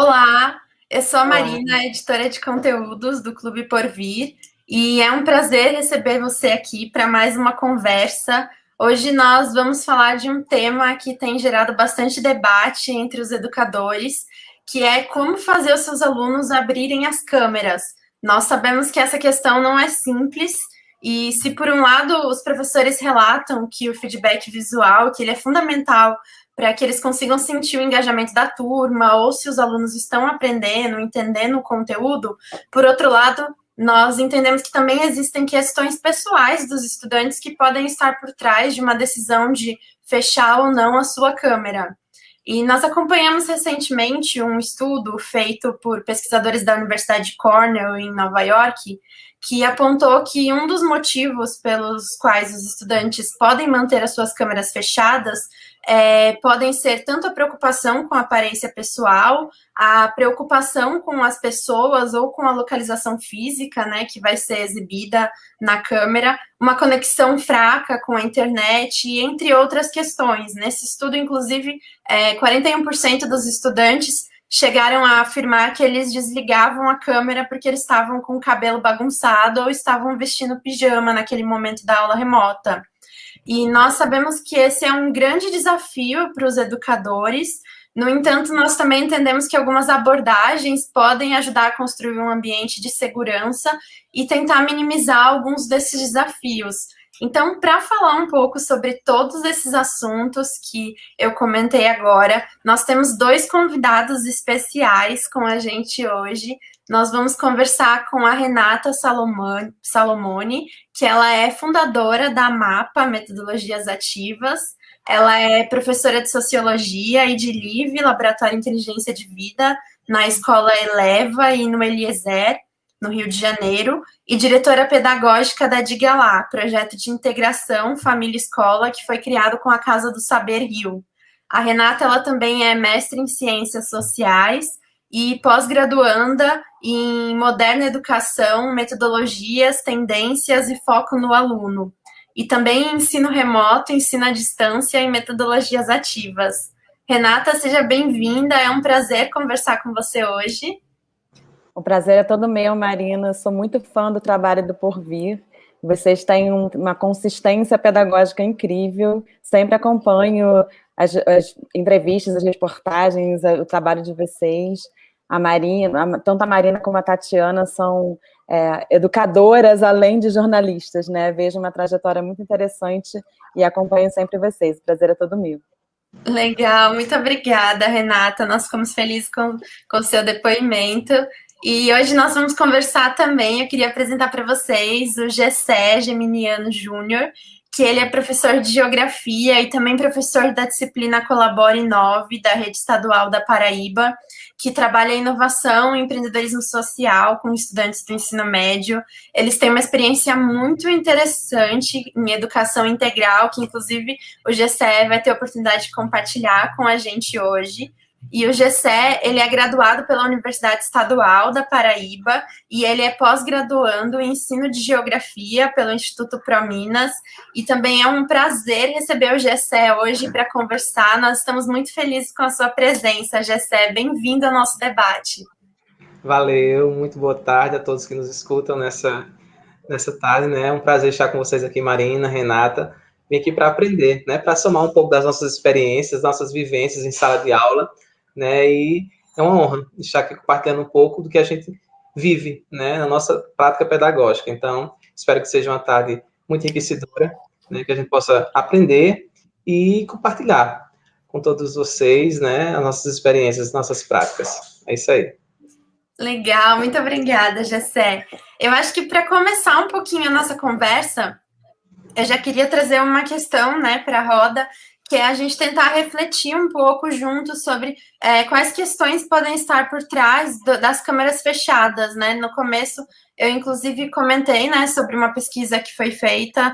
Olá, eu sou a Olá, Marina, editora de conteúdos do Clube Porvir, e é um prazer receber você aqui para mais uma conversa. Hoje nós vamos falar de um tema que tem gerado bastante debate entre os educadores, que é como fazer os seus alunos abrirem as câmeras. Nós sabemos que essa questão não é simples, e se por um lado os professores relatam que o feedback visual, que ele é fundamental para que eles consigam sentir o engajamento da turma, ou se os alunos estão aprendendo, entendendo o conteúdo. Por outro lado, nós entendemos que também existem questões pessoais dos estudantes que podem estar por trás de uma decisão de fechar ou não a sua câmera. E nós acompanhamos recentemente um estudo feito por pesquisadores da Universidade de Cornell, em Nova York, que apontou que um dos motivos pelos quais os estudantes podem manter as suas câmeras fechadas podem ser tanto a preocupação com a aparência pessoal, a preocupação com as pessoas ou com a localização física, né, que vai ser exibida na câmera, uma conexão fraca com a internet, entre outras questões. Nesse estudo, inclusive, 41% dos estudantes chegaram a afirmar que eles desligavam a câmera porque eles estavam com o cabelo bagunçado ou estavam vestindo pijama naquele momento da aula remota. E nós sabemos que esse é um grande desafio para os educadores. No entanto, nós também entendemos que algumas abordagens podem ajudar a construir um ambiente de segurança e tentar minimizar alguns desses desafios. Então, para falar um pouco sobre todos esses assuntos que eu comentei agora, nós temos dois convidados especiais com a gente hoje. Nós vamos conversar com a Renata Salomone, que ela é fundadora da MAPA, Metodologias Ativas. Ela é professora de Sociologia e de LIVE, Laboratório de Inteligência de Vida, na Escola Eleva e no Eliezer, no Rio de Janeiro, e diretora pedagógica da Diga Lá, projeto de integração família-escola que foi criado com a Casa do Saber Rio. A Renata, ela também é mestre em Ciências Sociais e pós-graduanda em Moderna Educação, Metodologias, Tendências e Foco no Aluno. E também em ensino remoto, ensino à distância e metodologias ativas. Renata, seja bem-vinda, é um prazer conversar com você hoje. o prazer é todo meu, Marina. Sou muito fã do trabalho do Porvir. Vocês têm uma consistência pedagógica incrível. Sempre acompanho as entrevistas, as reportagens, o trabalho de vocês. A Marina, tanto a Marina como a Tatiana são educadoras além de jornalistas, né? Vejo uma trajetória muito interessante e acompanho sempre vocês. O prazer é todo meu. Legal, muito obrigada, Renata. Nós ficamos felizes com o seu depoimento. E hoje nós vamos conversar também. Eu queria apresentar para vocês o Gessé Geminiano Júnior, que ele é professor de Geografia e também professor da disciplina Colabora e Inove, da Rede Estadual da Paraíba, que trabalha em inovação e empreendedorismo social com estudantes do ensino médio. Eles têm uma experiência muito interessante em educação integral, que inclusive o Gessé vai ter a oportunidade de compartilhar com a gente hoje. E o Gessé, ele é graduado pela Universidade Estadual da Paraíba e ele é pós-graduando em ensino de geografia pelo Instituto ProMinas. E também é um prazer receber o Gessé hoje para conversar. Nós estamos muito felizes com a sua presença, Gessé. Bem-vindo ao nosso debate. Valeu, muito boa tarde a todos que nos escutam nessa tarde, né? É um prazer estar com vocês aqui, Marina, Renata. Vim aqui para aprender, né? Para somar um pouco das nossas experiências, nossas vivências em sala de aula, né? E é uma honra estar aqui compartilhando um pouco do que a gente vive, né? Na nossa prática pedagógica. Então, espero que seja uma tarde muito enriquecedora, né? Que a gente possa aprender e compartilhar com todos vocês, né? As nossas experiências, nossas práticas. É isso aí. Legal, muito obrigada, Gessé. Eu acho que para começar um pouquinho a nossa conversa, eu já queria trazer uma questão, né, para a roda, que é a gente tentar refletir um pouco junto sobre quais questões podem estar por trás das câmeras fechadas, né? No começo, eu inclusive comentei, né, sobre uma pesquisa que foi feita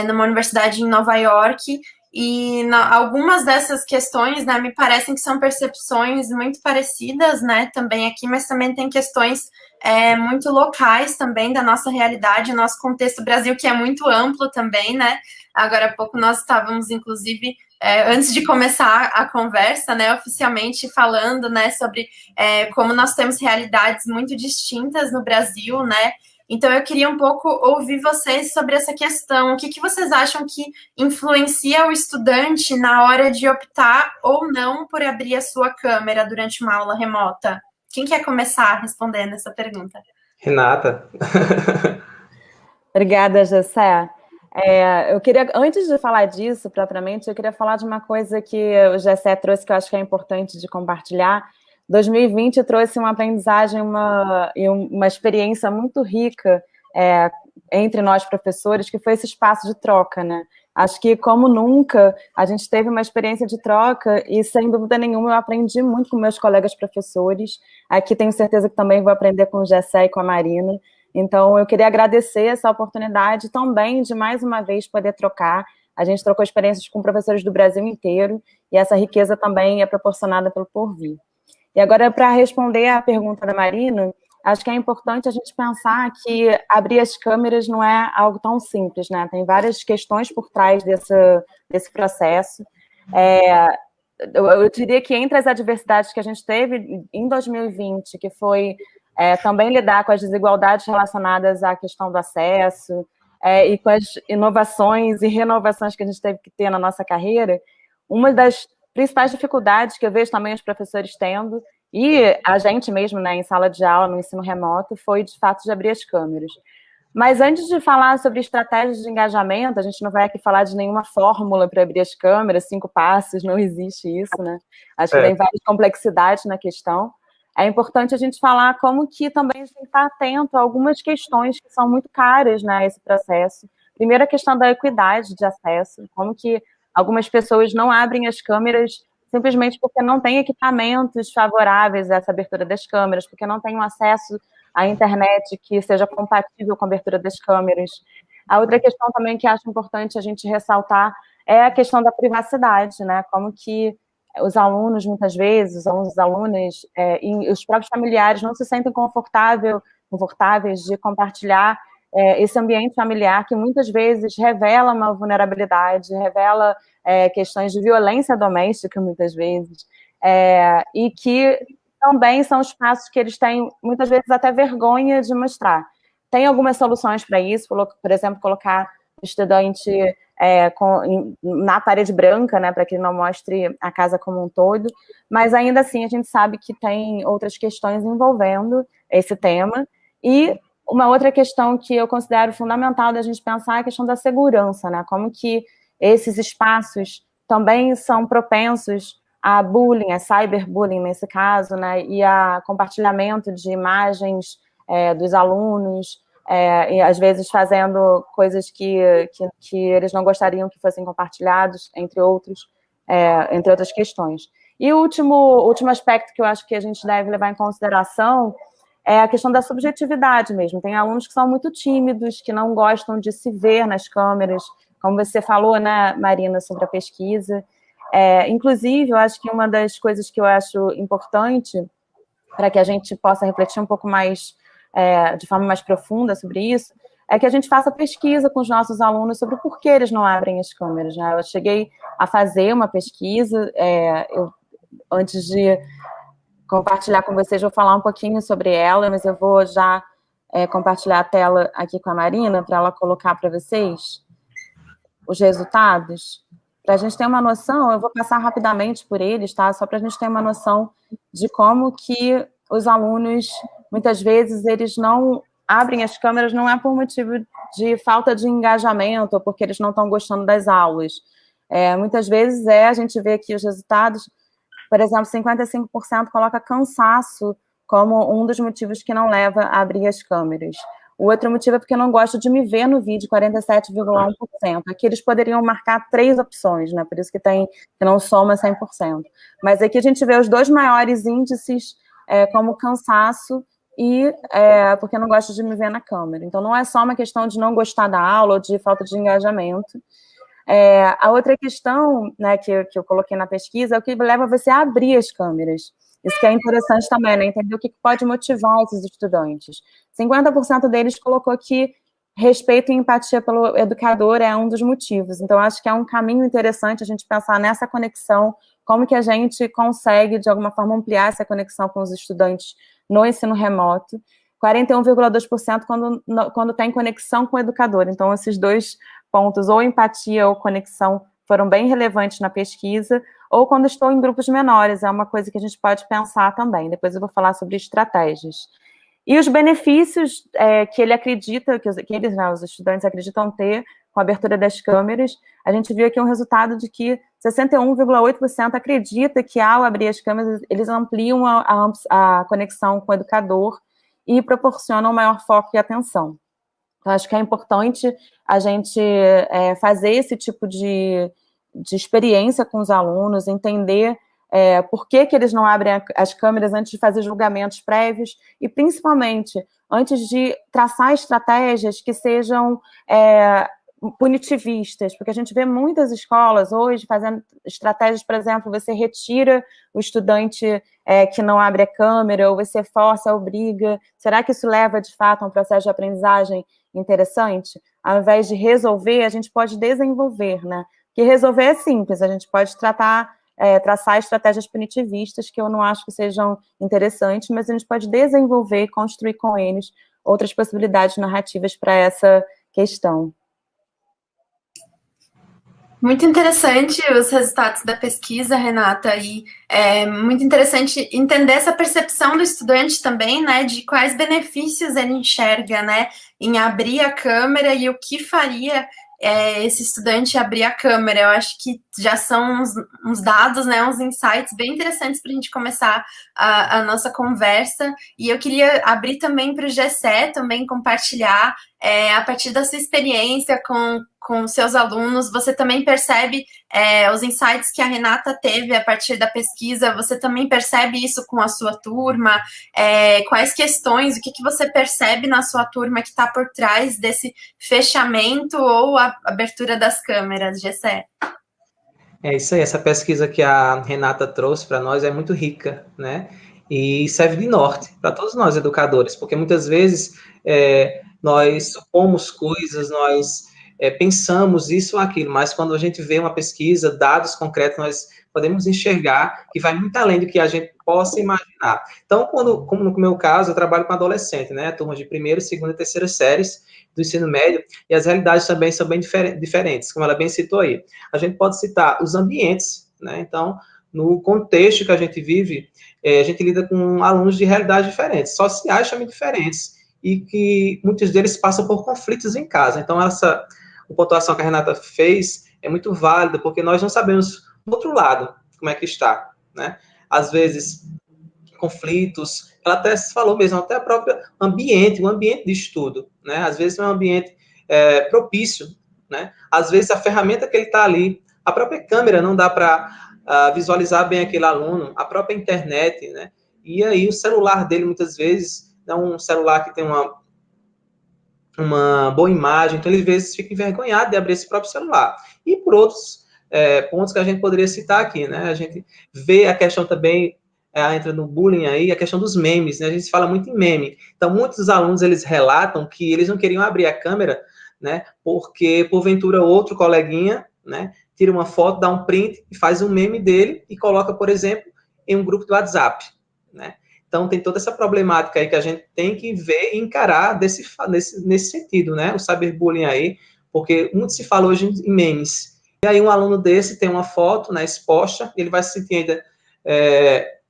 numa universidade em Nova York, e algumas dessas questões, né, me parecem que são percepções muito parecidas, né, também aqui, mas também tem questões muito locais também da nossa realidade, o nosso contexto Brasil, que é muito amplo também, né? Agora há pouco nós estávamos, inclusive, antes de começar a conversa, né, oficialmente falando, né, sobre como nós temos realidades muito distintas no Brasil, né? Então eu queria um pouco ouvir vocês sobre essa questão. O que vocês acham que influencia o estudante na hora de optar ou não por abrir a sua câmera durante uma aula remota? Quem quer começar respondendo essa pergunta? Renata. Obrigada, Gessé. Eu queria, antes de falar disso propriamente, eu queria falar de uma coisa que o Gessé trouxe que eu acho que é importante de compartilhar. 2020 trouxe uma aprendizagem e uma experiência muito rica entre nós professores, que foi esse espaço de troca, né? Acho que, como nunca, a gente teve uma experiência de troca e, sem dúvida nenhuma, eu aprendi muito com meus colegas professores. Aqui tenho certeza que também vou aprender com o Gessé e com a Marina. Então, eu queria agradecer essa oportunidade também de, mais uma vez, poder trocar. A gente trocou experiências com professores do Brasil inteiro e essa riqueza também é proporcionada pelo Porvir. E agora, para responder à pergunta da Marina, acho que é importante a gente pensar que abrir as câmeras não é algo tão simples, né? Tem várias questões por trás desse processo. Eu diria que entre as adversidades que a gente teve em 2020, que foi também lidar com as desigualdades relacionadas à questão do acesso e com as inovações e renovações que a gente teve que ter na nossa carreira, uma das principais dificuldades que eu vejo também os professores tendo, e a gente mesmo, né, em sala de aula, no ensino remoto, foi, de fato, de abrir as câmeras. Mas antes de falar sobre estratégias de engajamento, a gente não vai aqui falar de nenhuma fórmula para abrir as câmeras, 5 passos, não existe isso, né? Acho que tem várias complexidades na questão. É importante a gente falar como que também a gente tem que estar atento a algumas questões que são muito caras, né, esse processo. Primeiro, a questão da equidade de acesso, como que algumas pessoas não abrem as câmeras simplesmente porque não têm equipamentos favoráveis a essa abertura das câmeras, porque não têm um acesso à internet que seja compatível com a abertura das câmeras. A outra questão também que acho importante a gente ressaltar é a questão da privacidade, né? Como que os alunos, muitas vezes, os alunos e os próprios familiares não se sentem confortáveis de compartilhar esse ambiente familiar que muitas vezes revela uma vulnerabilidade, revela questões de violência doméstica, muitas vezes, e que também são espaços que eles têm, muitas vezes, até vergonha de mostrar. Tem algumas soluções para isso, por exemplo, colocar o estudante na parede branca, né, para que ele não mostre a casa como um todo, mas ainda assim a gente sabe que tem outras questões envolvendo esse tema, e uma outra questão que eu considero fundamental da gente pensar é a questão da segurança, né, como que esses espaços também são propensos a bullying, a cyberbullying nesse caso, né, e a compartilhamento de imagens dos alunos, e às vezes fazendo coisas que eles não gostariam que fossem compartilhados, entre outras questões. E o último aspecto que eu acho que a gente deve levar em consideração é a questão da subjetividade mesmo. Tem alunos que são muito tímidos, que não gostam de se ver nas câmeras, como você falou, né, Marina, sobre a pesquisa. Inclusive, eu acho que uma das coisas que eu acho importante para que a gente possa refletir um pouco mais, de forma mais profunda sobre isso, é que a gente faça pesquisa com os nossos alunos sobre o porquê eles não abrem as câmeras, né? Eu cheguei a fazer uma pesquisa, antes de compartilhar com vocês, vou falar um pouquinho sobre ela, mas eu vou já compartilhar a tela aqui com a Marina, para ela colocar para vocês os resultados. Para a gente ter uma noção, eu vou passar rapidamente por eles, tá? Só para a gente ter uma noção de como que os alunos, muitas vezes, eles não abrem as câmeras, não é por motivo de falta de engajamento, ou porque eles não estão gostando das aulas. Muitas vezes a gente vê aqui os resultados, por exemplo, 55% coloca cansaço como um dos motivos que não leva a abrir as câmeras. O outro motivo é porque eu não gosto de me ver no vídeo, 47,1%. Aqui eles poderiam marcar 3 opções, né? Por isso que não soma 100%. Mas aqui a gente vê os 2 maiores índices como cansaço e porque eu não gosto de me ver na câmera. Então, não é só uma questão de não gostar da aula ou de falta de engajamento. A outra questão, né, que eu coloquei na pesquisa é o que leva você a abrir as câmeras. Isso que é interessante também, né? Entender o que pode motivar esses estudantes. 50% deles colocou que respeito e empatia pelo educador é um dos motivos. Então, acho que é um caminho interessante a gente pensar nessa conexão, como que a gente consegue, de alguma forma, ampliar essa conexão com os estudantes no ensino remoto. 41,2% quando tem conexão com o educador. Então, esses dois pontos, ou empatia ou conexão, foram bem relevantes na pesquisa, ou quando estou em grupos menores, é uma coisa que a gente pode pensar também. Depois eu vou falar sobre estratégias. E os benefícios que ele acredita, eles, né, os estudantes acreditam ter com a abertura das câmeras, a gente viu aqui um resultado de que 61,8% acredita que ao abrir as câmeras, eles ampliam a conexão com o educador e proporcionam um maior foco e atenção. Então, acho que é importante a gente fazer esse tipo de experiência com os alunos, entender por que eles não abrem as câmeras antes de fazer julgamentos prévios e, principalmente, antes de traçar estratégias que sejam punitivistas, porque a gente vê muitas escolas hoje fazendo estratégias, por exemplo, você retira o estudante que não abre a câmera, ou você força, obriga. Será que isso leva, de fato, a um processo de aprendizagem interessante? Ao invés de resolver, a gente pode desenvolver, né? Porque resolver é simples, a gente pode traçar estratégias punitivistas que eu não acho que sejam interessantes, mas a gente pode desenvolver e construir com eles outras possibilidades narrativas para essa questão. Muito interessante os resultados da pesquisa, Renata, e é muito interessante entender essa percepção do estudante também, né, de quais benefícios ele enxerga, né, em abrir a câmera e o que faria esse estudante abrir a câmera. Eu acho que já são uns dados, né, uns insights bem interessantes para a gente começar a nossa conversa, e eu queria abrir também para o Gessé também compartilhar, a partir da sua experiência com seus alunos, você também percebe os insights que a Renata teve a partir da pesquisa, você também percebe isso com a sua turma, quais questões, o que você percebe na sua turma que está por trás desse fechamento ou a abertura das câmeras, Gessé? É isso aí, essa pesquisa que a Renata trouxe para nós é muito rica, né? E serve de norte para todos nós educadores, porque muitas vezes nós supomos coisas, nós pensamos isso ou aquilo, mas quando a gente vê uma pesquisa, dados concretos, nós podemos enxergar que vai muito além do que a gente possa imaginar. Então, como no meu caso, eu trabalho com adolescente, né? Turmas de primeira, segunda e terceira séries do ensino médio, e as realidades também são bem diferentes, como ela bem citou aí. A gente pode citar os ambientes, né? Então, no contexto que a gente vive, a gente lida com alunos de realidades diferentes, sociais também diferentes, e que muitos deles passam por conflitos em casa. Então, essa pontuação que a Renata fez é muito válida, porque nós não sabemos do outro lado como é que está, né? Às vezes, conflitos, ela até falou mesmo, até o próprio ambiente, um ambiente de estudo, né? Às vezes é um ambiente propício, né? Às vezes a ferramenta que ele está ali, a própria câmera não dá para visualizar bem aquele aluno, a própria internet, né? E aí o celular dele, muitas vezes, é um celular que tem uma boa imagem, então ele às vezes fica envergonhado de abrir esse próprio celular. E por outros pontos que a gente poderia citar aqui, né? A gente vê a questão também, entra no bullying aí, a questão dos memes, né? A gente fala muito em meme. Então, muitos alunos, eles relatam que eles não queriam abrir a câmera, né? Porque, porventura, outro coleguinha, né? Tira uma foto, dá um print e faz um meme dele e coloca, por exemplo, em um grupo do WhatsApp, né? Então, tem toda essa problemática aí que a gente tem que ver e encarar nesse sentido, né? O cyberbullying aí, porque muito se fala hoje em memes. E aí, um aluno desse tem uma foto, né, exposta, ele vai se sentir ainda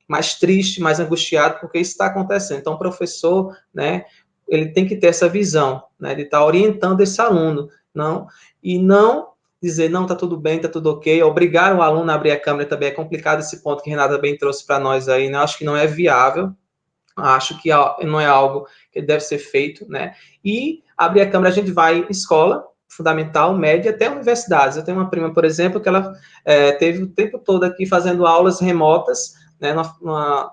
mais triste, mais angustiado, porque isso está acontecendo. Então, o professor, né, ele tem que ter essa visão, né, de estar orientando esse aluno, não dizer, não, tá tudo bem, tá tudo ok, obrigar o aluno a abrir a câmera também é complicado, esse ponto que a Renata bem trouxe para nós aí, né, acho que não é viável, acho que não é algo que deve ser feito, né, e abrir a câmera, a gente vai em escola, fundamental, média, até universidades. Eu tenho uma prima, por exemplo, que ela teve o tempo todo aqui fazendo aulas remotas, né, numa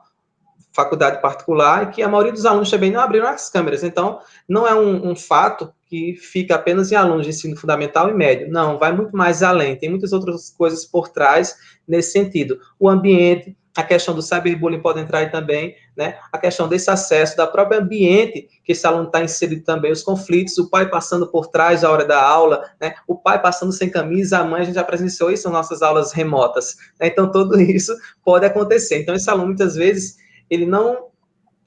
faculdade particular, e que a maioria dos alunos também não abriram as câmeras. Então, não é um fato que fica apenas em alunos de ensino fundamental e médio. Não, vai muito mais além. Tem muitas outras coisas por trás nesse sentido. O ambiente, a questão do cyberbullying pode entrar aí também, né? A questão desse acesso, da própria ambiente que esse aluno está inserido também, os conflitos, o pai passando por trás da hora da aula, né? O pai passando sem camisa, a mãe, a gente já presenciou isso nas nossas aulas remotas, né? Então, tudo isso pode acontecer. Então, esse aluno, muitas vezes, ele não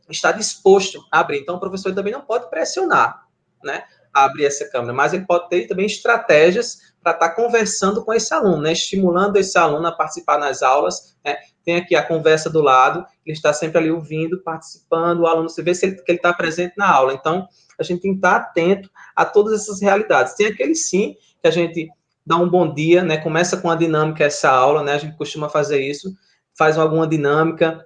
está disposto a abrir. Então, o professor também não pode pressionar, né? A abrir essa câmera, mas ele pode ter também estratégias para estar conversando com esse aluno, né? Estimulando esse aluno a participar nas aulas, né? Tem aqui a conversa do lado, ele está sempre ali ouvindo, participando, o aluno, você vê se ele está presente na aula. Então, a gente tem que estar atento a todas essas realidades. Tem aquele sim, que a gente dá um bom dia, né? Começa com a dinâmica essa aula, né? A gente costuma fazer isso, faz alguma dinâmica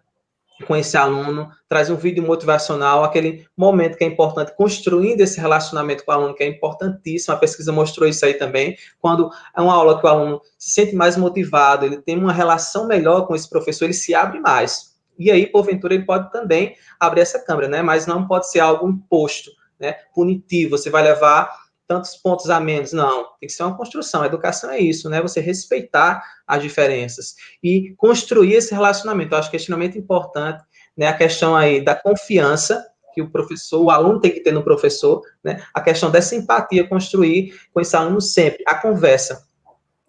com esse aluno, traz um vídeo motivacional, aquele momento que é importante, construindo esse relacionamento com o aluno, que é importantíssimo, a pesquisa mostrou isso aí também, quando é uma aula que o aluno se sente mais motivado, ele tem uma relação melhor com esse professor, ele se abre mais. E aí, porventura, ele pode também abrir essa câmera, né? Mas não pode ser algo imposto, né? Punitivo, você vai levar tantos pontos a menos, não, tem que ser uma construção, a educação é isso, né, você respeitar as diferenças e construir esse relacionamento, eu acho que é extremamente importante, né, a questão aí da confiança que o professor, o aluno tem que ter no professor, né, a questão dessa empatia, construir com esse aluno sempre, a conversa,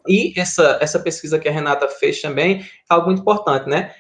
e essa pesquisa que a Renata fez também, é algo muito importante, né,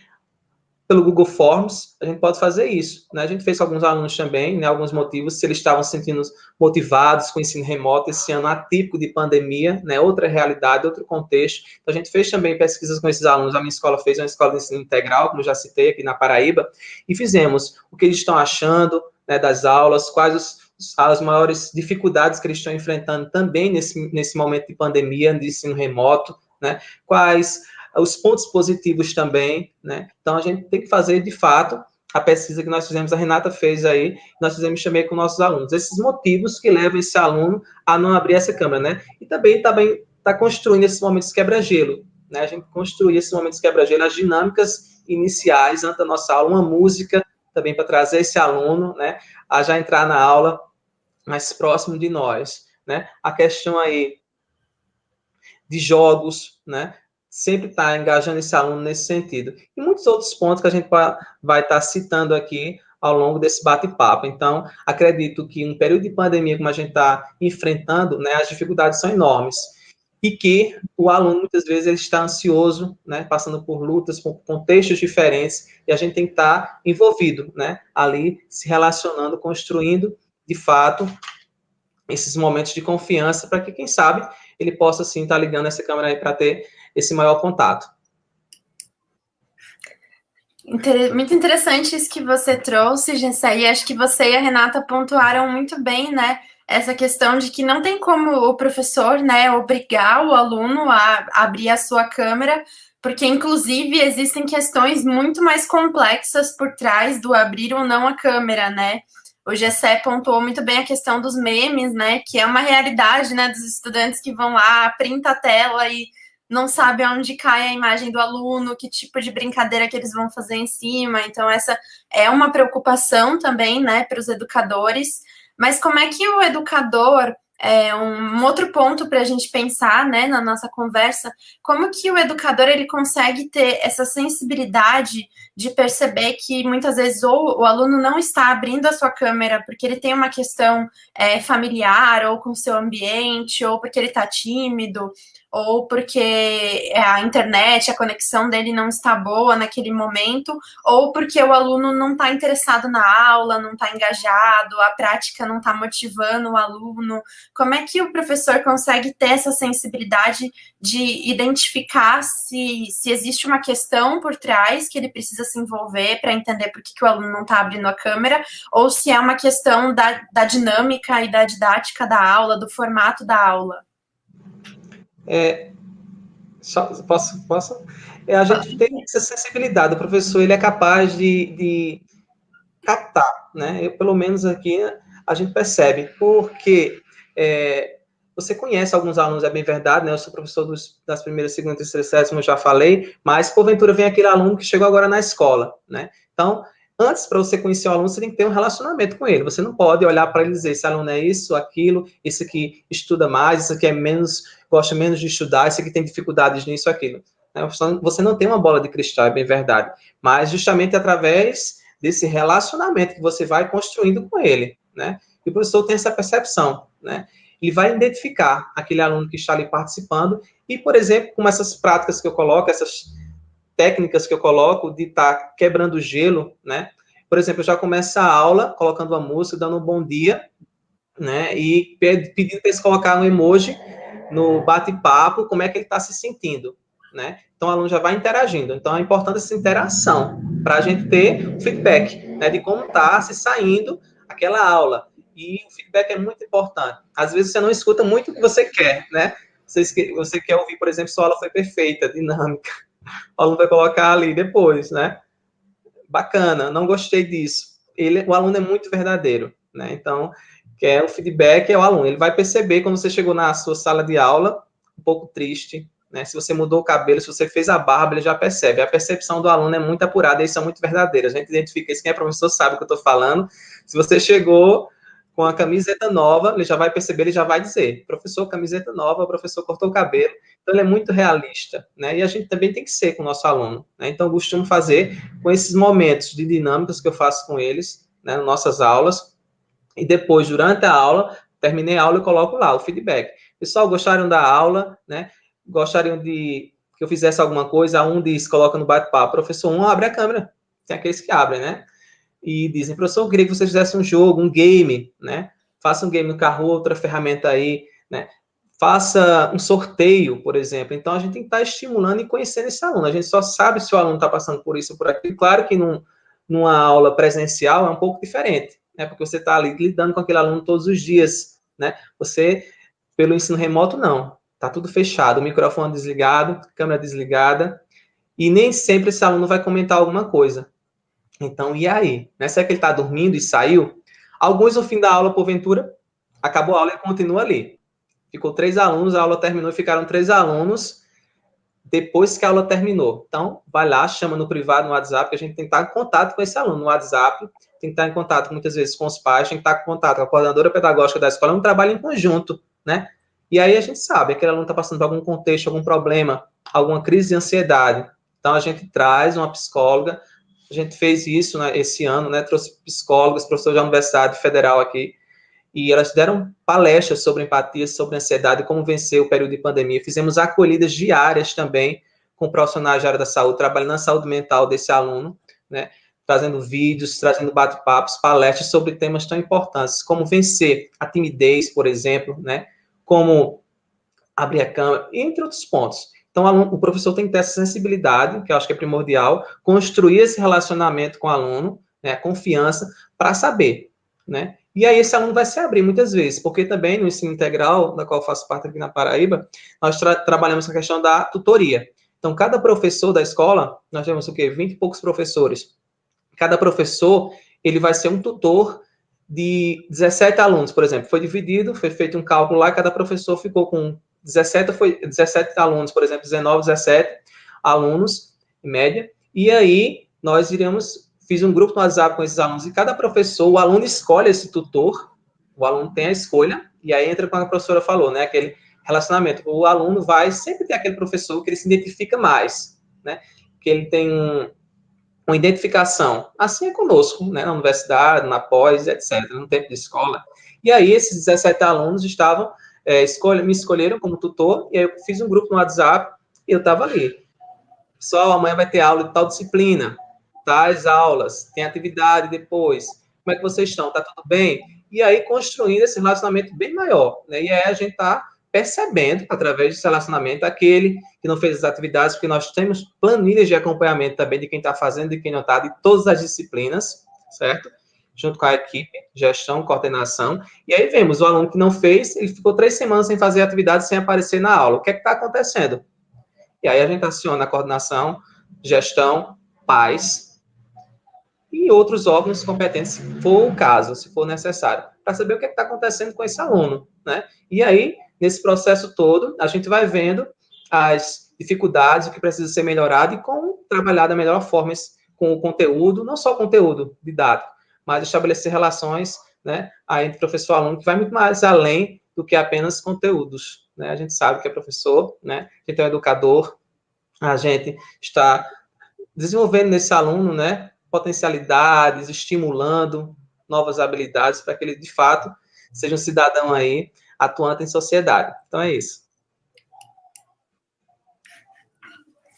pelo Google Forms, a gente pode fazer isso, né? A gente fez com alguns alunos também, né, alguns motivos, se eles estavam se sentindo motivados com o ensino remoto, esse ano atípico de pandemia, né, outra realidade, outro contexto. Então, a gente fez também pesquisas com esses alunos, a minha escola fez uma escola de ensino integral, como já citei aqui na Paraíba, e fizemos o que eles estão achando, né, das aulas, quais as maiores dificuldades que eles estão enfrentando também nesse momento de pandemia, de ensino remoto, né, quais os pontos positivos também, né? Então, a gente tem que fazer, de fato, a pesquisa que nós fizemos, a Renata fez aí, nós fizemos também com nossos alunos. Esses motivos que levam esse aluno a não abrir essa câmera, né? E também está construindo esses momentos quebra-gelo, né? A gente construir esses momentos quebra-gelo, as dinâmicas iniciais, antes da nossa aula, uma música também para trazer esse aluno, né? A já entrar na aula mais próximo de nós, né? A questão aí de jogos, né? Sempre está engajando esse aluno nesse sentido. E muitos outros pontos que a gente vai estar citando aqui ao longo desse bate-papo. Então, acredito que um período de pandemia, como a gente está enfrentando, né, as dificuldades são enormes. E que o aluno, muitas vezes, ele está ansioso, né, passando por lutas, por contextos diferentes, e a gente tem que estar envolvido, né, ali, se relacionando, construindo, de fato, esses momentos de confiança, para que, quem sabe, ele possa, sim, estar ligando essa câmera aí para ter esse maior contato. Muito interessante isso que você trouxe, Gessé, acho que você e a Renata pontuaram muito bem, né, essa questão de que não tem como o professor, né, obrigar o aluno a abrir a sua câmera, porque, inclusive, existem questões muito mais complexas por trás do abrir ou não a câmera, né. O Gessé pontuou muito bem a questão dos memes, né, que é uma realidade, né, dos estudantes que vão lá, printa a tela e não sabe onde cai a imagem do aluno, que tipo de brincadeira que eles vão fazer em cima. Então, essa é uma preocupação também, né, para os educadores. Mas como é que o educador, um outro ponto para a gente pensar, né, na nossa conversa, como que o educador ele consegue ter essa sensibilidade de perceber que muitas vezes ou o aluno não está abrindo a sua câmera porque ele tem uma questão familiar ou com o seu ambiente, ou porque ele está tímido, ou porque a internet, a conexão dele não está boa naquele momento, ou porque o aluno não está interessado na aula, não está engajado, a prática não está motivando o aluno. Como é que o professor consegue ter essa sensibilidade de identificar se existe uma questão por trás que ele precisa se envolver para entender por que o aluno não está abrindo a câmera, ou se é uma questão da dinâmica e da didática da aula, do formato da aula? Posso? A gente tem essa sensibilidade, o professor ele é capaz de captar, né? Pelo menos aqui a gente percebe, porque você conhece alguns alunos, é bem verdade, né? Eu sou professor das primeiras, segunda, terceira séries, como eu já falei, mas porventura vem aquele aluno que chegou agora na escola, né? Então, antes, para você conhecer o aluno, você tem que ter um relacionamento com ele. Você não pode olhar para ele e dizer, esse aluno é isso, aquilo, esse aqui estuda mais, esse aqui gosta menos de estudar, esse aqui tem dificuldades nisso, aquilo. né? Você não tem uma bola de cristal, é bem verdade, mas justamente através desse relacionamento que você vai construindo com ele, né? E o professor tem essa percepção, né? Ele vai identificar aquele aluno que está ali participando e, por exemplo, com essas práticas que eu coloco, essas técnicas que eu coloco de estar quebrando o gelo, né? Por exemplo, eu já começo a aula colocando uma música, dando um bom dia, né? E pedindo para eles colocar um emoji no bate-papo, como é que ele está se sentindo, né? Então, o aluno já vai interagindo. Então, é importante essa interação para a gente ter o feedback, né? De como está se saindo aquela aula. E o feedback é muito importante. Às vezes, você não escuta muito o que você quer, né? Você quer ouvir, por exemplo, sua aula foi perfeita, dinâmica. O aluno vai colocar ali depois, né? Bacana, não gostei disso. O aluno é muito verdadeiro, né? Então, o feedback é o aluno. Ele vai perceber quando você chegou na sua sala de aula, um pouco triste, né? Se você mudou o cabelo, se você fez a barba, ele já percebe. A percepção do aluno é muito apurada e isso é muito verdadeiro. A gente identifica isso. Quem é professor sabe o que eu estou falando. Se você chegou com a camiseta nova, ele já vai perceber, ele já vai dizer, professor, camiseta nova, o professor cortou o cabelo. Então, ele é muito realista, né? E a gente também tem que ser com o nosso aluno, né? Então, eu costumo fazer com esses momentos de dinâmicas que eu faço com eles, né, nas nossas aulas, e depois, durante a aula, terminei a aula, eu coloco lá o feedback. Pessoal, gostaram da aula, né? Gostariam de que eu fizesse alguma coisa? Um diz, coloca no bate-papo, professor, abre a câmera. Tem aqueles que abrem, né? E dizem, professor, eu queria que você fizesse um jogo, um game, né? Faça um game no Kahoot, outra ferramenta aí, né? Faça um sorteio, por exemplo. Então, a gente tem que estar estimulando e conhecendo esse aluno. A gente só sabe se o aluno está passando por isso ou por aquilo. Claro que numa aula presencial é um pouco diferente, né? Porque você está ali lidando com aquele aluno todos os dias, né? Você, pelo ensino remoto, não. Está tudo fechado, o microfone desligado, câmera desligada, e nem sempre esse aluno vai comentar alguma coisa. Então, e aí? Né? Será que ele está dormindo e saiu? Alguns, no fim da aula, porventura, acabou a aula e continua ali. Ficou 3 alunos, a aula terminou e ficaram 3 alunos depois que a aula terminou. Então, vai lá, chama no privado, no WhatsApp, que a gente tem que estar em contato com esse aluno no WhatsApp, tem que estar em contato, muitas vezes, com os pais, tem que estar em contato com a coordenadora pedagógica da escola, é um trabalho em conjunto, né? E aí a gente sabe, aquele aluno está passando por algum contexto, algum problema, alguma crise de ansiedade. Então, a gente traz uma psicóloga. A gente fez isso, né, esse ano, né, trouxe psicólogos, professores da Universidade Federal aqui, e elas deram palestras sobre empatia, sobre ansiedade, como vencer o período de pandemia. Fizemos acolhidas diárias também com profissionais da área da saúde, trabalhando na saúde mental desse aluno, né, trazendo vídeos, trazendo bate-papos, palestras sobre temas tão importantes, como vencer a timidez, por exemplo, né, como abrir a câmera, entre outros pontos. Então, o professor tem que ter essa sensibilidade, que eu acho que é primordial, construir esse relacionamento com o aluno, né, a confiança, para saber, né? E aí esse aluno vai se abrir muitas vezes, porque também no ensino integral, da qual eu faço parte aqui na Paraíba, nós trabalhamos com a questão da tutoria. Então, cada professor da escola, nós temos o quê? 20 e poucos professores. Cada professor, ele vai ser um tutor de 17 alunos, por exemplo. Foi dividido, foi feito um cálculo lá, e cada professor ficou com 17 alunos, por exemplo, 19, 17 alunos, em média, e aí nós fiz um grupo no WhatsApp com esses alunos, e cada professor, o aluno escolhe esse tutor, o aluno tem a escolha, e aí entra com a professora falou, né, aquele relacionamento, o aluno vai sempre ter aquele professor que ele se identifica mais, né, que ele tem uma identificação, assim é conosco, né, na universidade, na pós, etc., no tempo de escola, e aí esses 17 alunos estavam me escolheram como tutor, e aí eu fiz um grupo no WhatsApp, e eu estava ali. Pessoal, amanhã vai ter aula de tal disciplina, tais aulas, tem atividade depois. Como é que vocês estão? Tá tudo bem? E aí, construindo esse relacionamento bem maior, né? E aí a gente está percebendo, através desse relacionamento, aquele que não fez as atividades, porque nós temos planilhas de acompanhamento também de quem está fazendo, de quem não está, de todas as disciplinas, certo? Junto com a equipe, gestão, coordenação, e aí vemos o aluno que não fez, ele ficou 3 semanas sem fazer atividade, sem aparecer na aula. O que é que está acontecendo? E aí a gente aciona a coordenação, gestão, pais e outros órgãos competentes, se for o caso, se for necessário, para saber o que é está acontecendo com esse aluno, né? E aí, nesse processo todo, a gente vai vendo as dificuldades, o que precisa ser melhorado e como trabalhar da melhor forma com o conteúdo, não só o conteúdo didático, mas estabelecer relações, né, entre professor e aluno, que vai muito mais além do que apenas conteúdos, né? A gente sabe que é professor, né? A gente é um educador, a gente está desenvolvendo nesse aluno, né, potencialidades, estimulando novas habilidades para que ele, de fato, seja um cidadão aí atuante em sociedade. Então, é isso.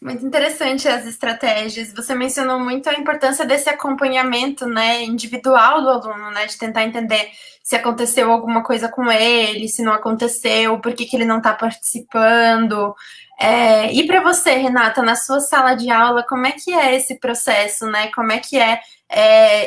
Muito interessante as estratégias. Você mencionou muito a importância desse acompanhamento, né, individual do aluno, né, de tentar entender se aconteceu alguma coisa com ele, se não aconteceu, por que que ele não está participando. E para você, Renata, na sua sala de aula, como é que é esse processo, né? Como é que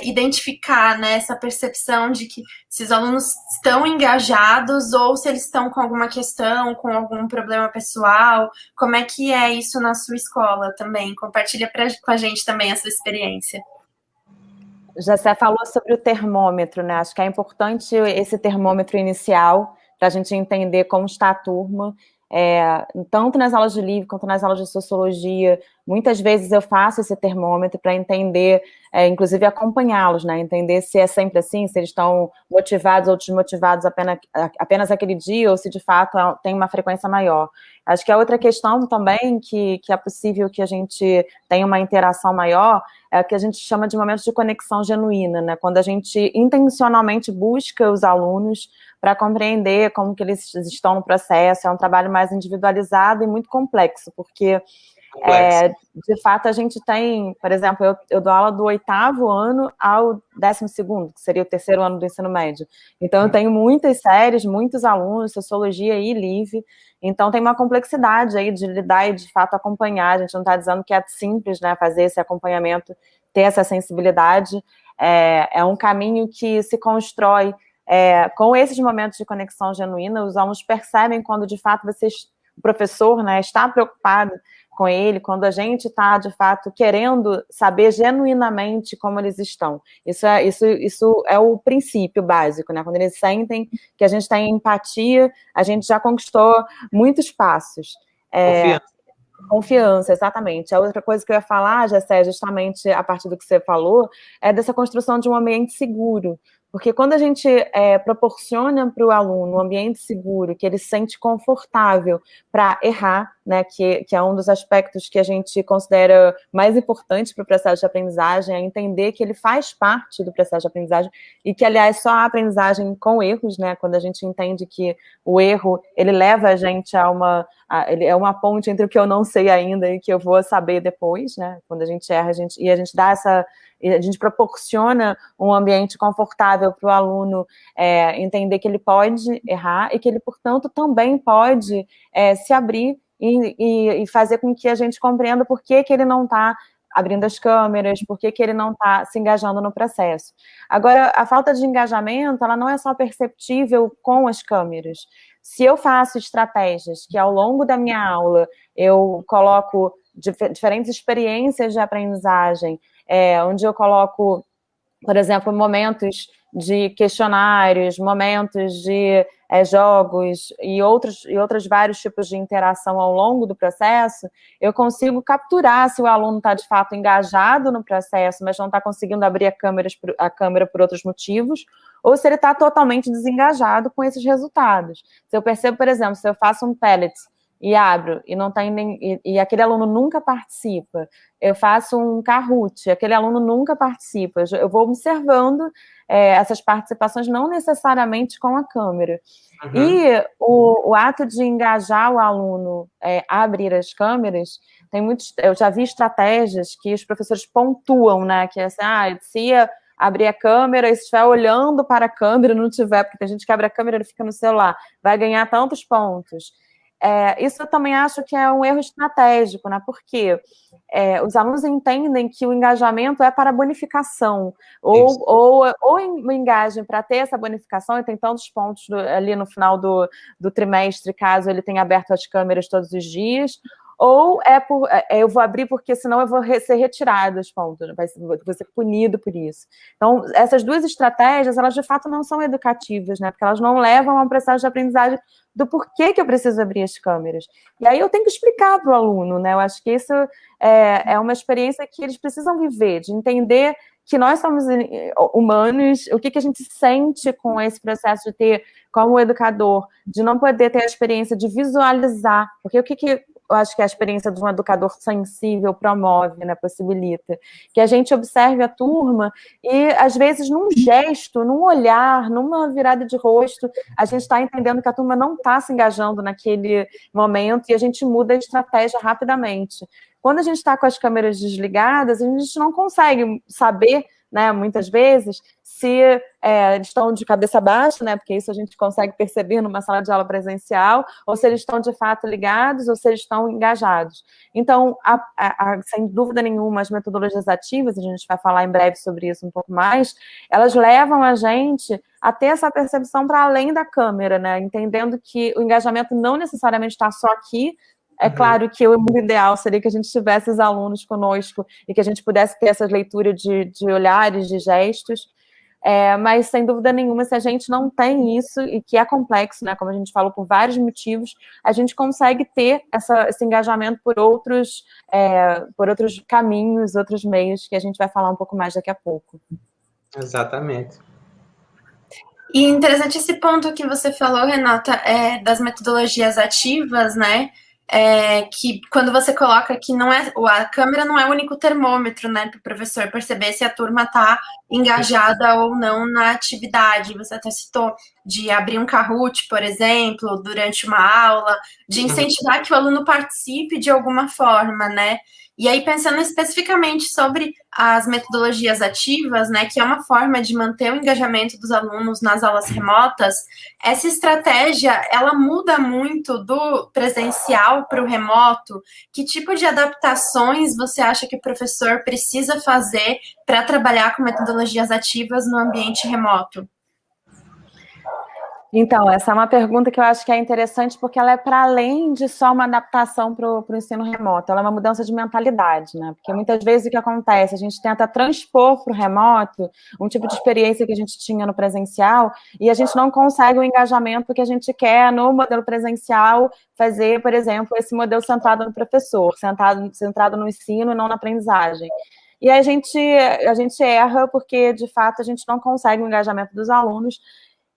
identificar, né, essa percepção de que se os alunos estão engajados ou se eles estão com alguma questão, com algum problema pessoal? Como é que é isso na sua escola também? Compartilha com a gente também essa experiência. Jessé falou sobre o termômetro, né? Acho que é importante esse termômetro inicial para a gente entender como está a turma. Tanto nas aulas de livro quanto nas aulas de sociologia, muitas vezes eu faço esse termômetro para entender, inclusive acompanhá-los, né? Entender se é sempre assim, se eles estão motivados ou desmotivados apenas aquele dia, ou se de fato tem uma frequência maior. Acho que a outra questão também que é possível que a gente tenha uma interação maior é o que a gente chama de momentos de conexão genuína, né? Quando a gente intencionalmente busca os alunos para compreender como que eles estão no processo. É um trabalho mais individualizado e muito complexo, porque, de fato, a gente tem, por exemplo, eu dou aula do 8º ano ao 12º, que seria o 3º ano do ensino médio. Então, eu tenho muitas séries, muitos alunos, sociologia e livre, então tem uma complexidade aí de lidar e, de fato, acompanhar. A gente não está dizendo que é simples, né, fazer esse acompanhamento, ter essa sensibilidade. É um caminho que se constrói com esses momentos de conexão genuína. Os alunos percebem quando, de fato, o professor, né, está preocupado com ele, quando a gente está, de fato, querendo saber genuinamente como eles estão. Isso é o princípio básico, né? Quando eles sentem que a gente tem empatia, a gente já conquistou muitos passos. Confiança, exatamente. A outra coisa que eu ia falar, Jessé, justamente a partir do que você falou, é dessa construção de um ambiente seguro. Porque quando a gente proporciona para o aluno um ambiente seguro, que ele se sente confortável para errar, né, que é um dos aspectos que a gente considera mais importante para o processo de aprendizagem, é entender que ele faz parte do processo de aprendizagem e que, aliás, só há aprendizagem com erros, né, quando a gente entende que o erro, ele leva a gente ele é uma ponte entre o que eu não sei ainda e o que eu vou saber depois, né, quando a gente erra, a gente dá a gente proporciona um ambiente confortável para o aluno entender que ele pode errar e que ele, portanto, também pode se abrir e fazer com que a gente compreenda por que ele não está abrindo as câmeras, por que ele não está se engajando no processo. Agora, a falta de engajamento, ela não é só perceptível com as câmeras. Se eu faço estratégias que, ao longo da minha aula, eu coloco diferentes experiências de aprendizagem, onde eu coloco, por exemplo, momentos de questionários, momentos de jogos e outros vários tipos de interação ao longo do processo, eu consigo capturar se o aluno está, de fato, engajado no processo, mas não está conseguindo abrir a câmera por outros motivos, ou se ele está totalmente desengajado com esses resultados. Se eu percebo, por exemplo, se eu faço um pellet e abro, e não tem e aquele aluno nunca participa, eu faço um Kahoot, aquele aluno nunca participa, eu vou observando essas participações, não necessariamente com a câmera. Uhum. E o ato de engajar o aluno a abrir as câmeras, eu já vi estratégias que os professores pontuam, né, que é assim, se abrir a câmera, e se estiver olhando para a câmera, não tiver, porque tem gente que abre a câmera e fica no celular, vai ganhar tantos pontos. Isso eu também acho que é um erro estratégico, né? Porque os alunos entendem que o engajamento é para bonificação, ou engajem para ter essa bonificação, e tem tantos pontos ali no final do trimestre, caso ele tenha aberto as câmeras todos os dias, ou eu vou abrir porque senão eu vou ser retirado dos pontos, vou ser punido por isso. Então, essas duas estratégias, elas de fato não são educativas, né? Porque elas não levam a um processo de aprendizagem do porquê que eu preciso abrir as câmeras. E aí eu tenho que explicar para o aluno, né? Eu acho que isso é uma experiência que eles precisam viver, de entender que nós somos humanos, o que a gente sente com esse processo de ter, como educador, de não poder ter a experiência de visualizar, porque eu acho que a experiência de um educador sensível promove, né, possibilita, que a gente observe a turma e, às vezes, num gesto, num olhar, numa virada de rosto, a gente está entendendo que a turma não está se engajando naquele momento e a gente muda a estratégia rapidamente. Quando a gente está com as câmeras desligadas, a gente não consegue saber, né, muitas vezes, se eles estão de cabeça baixa, né, porque isso a gente consegue perceber numa sala de aula presencial, ou se eles estão de fato ligados, ou se eles estão engajados. Então, sem dúvida nenhuma, as metodologias ativas, a gente vai falar em breve sobre isso um pouco mais, elas levam a gente a ter essa percepção para além da câmera, né, entendendo que o engajamento não necessariamente está só aqui. É claro que o mundo ideal seria que a gente tivesse os alunos conosco e que a gente pudesse ter essa leitura de olhares, de gestos, mas, sem dúvida nenhuma, se a gente não tem isso, e que é complexo, né, como a gente falou, por vários motivos, a gente consegue ter esse engajamento por outros caminhos, outros meios, que a gente vai falar um pouco mais daqui a pouco. Exatamente. E interessante esse ponto que você falou, Renata, das metodologias ativas, né? Que quando você coloca que a câmera não é o único termômetro, né, para o professor perceber se a turma está engajada ou não na atividade. Você até citou de abrir um Kahoot, por exemplo, durante uma aula, de incentivar que o aluno participe de alguma forma, né? E aí, pensando especificamente sobre as metodologias ativas, né, que é uma forma de manter o engajamento dos alunos nas aulas remotas, essa estratégia, ela muda muito do presencial para o remoto? Que tipo de adaptações você acha que o professor precisa fazer para trabalhar com metodologias ativas no ambiente remoto? Então, essa é uma pergunta que eu acho que é interessante porque ela é para além de só uma adaptação para o ensino remoto, ela é uma mudança de mentalidade, né? Porque muitas vezes o que acontece, a gente tenta transpor para o remoto um tipo de experiência que a gente tinha no presencial e a gente não consegue o engajamento que a gente quer no modelo presencial fazer, por exemplo, esse modelo centrado no professor, centrado no ensino e não na aprendizagem. E a gente erra porque, de fato, a gente não consegue o engajamento dos alunos.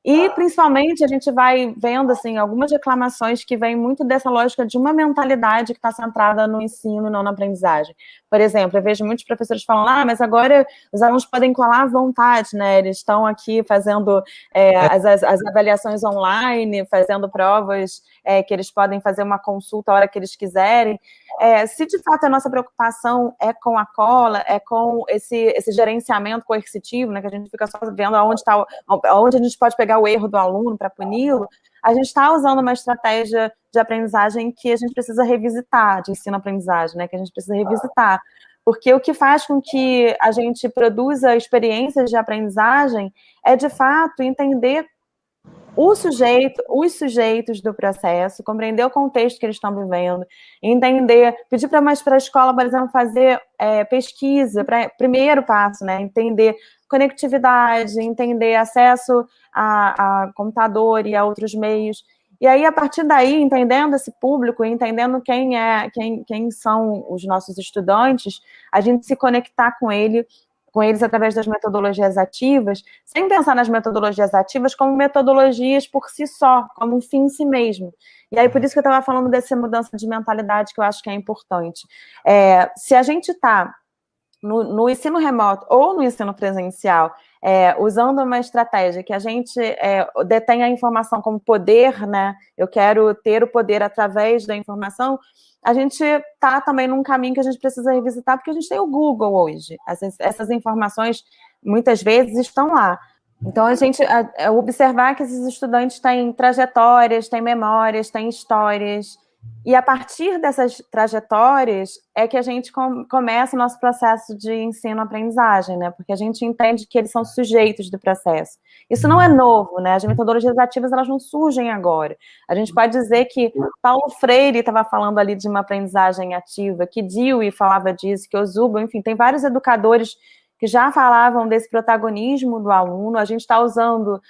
E, principalmente, a gente vai vendo, assim, algumas reclamações que vêm muito dessa lógica de uma mentalidade que está centrada no ensino e não na aprendizagem. Por exemplo, eu vejo muitos professores falando, mas agora os alunos podem colar à vontade, né? Eles estão aqui fazendo as avaliações online, fazendo provas que eles podem fazer uma consulta a hora que eles quiserem. Se, de fato, a nossa preocupação é com a cola, é com esse gerenciamento coercitivo, né? Que a gente fica só vendo onde a gente pode pegar o erro do aluno para puni-lo, a gente está usando uma estratégia de aprendizagem que a gente precisa revisitar, de ensino-aprendizagem, né, que a gente precisa revisitar, porque o que faz com que a gente produza experiências de aprendizagem é, de fato, entender os sujeitos do processo, compreender o contexto que eles estão vivendo, entender, pedir para a escola, por exemplo, fazer pesquisa, primeiro passo, né, entender conectividade, entender acesso a computador e a outros meios. E aí, a partir daí, entendendo esse público, entendendo quem são os nossos estudantes, a gente se conectar com eles através das metodologias ativas, sem pensar nas metodologias ativas como metodologias por si só, como um fim em si mesmo. E aí, por isso que eu estava falando dessa mudança de mentalidade que eu acho que é importante. Se a gente está no ensino remoto ou no ensino presencial, usando uma estratégia que a gente detém a informação como poder, né? Eu quero ter o poder através da informação, a gente está também num caminho que a gente precisa revisitar, porque a gente tem o Google hoje. Essas informações, muitas vezes, estão lá. Então, a gente observar que esses estudantes têm trajetórias, têm memórias, têm histórias, e a partir dessas trajetórias é que a gente começa o nosso processo de ensino-aprendizagem, né? Porque a gente entende que eles são sujeitos do processo. Isso não é novo, né? As metodologias ativas, elas não surgem agora. A gente pode dizer que Paulo Freire estava falando ali de uma aprendizagem ativa, que Dewey falava disso, que Ozubo, enfim, tem vários educadores que já falavam desse protagonismo do aluno. A gente está usando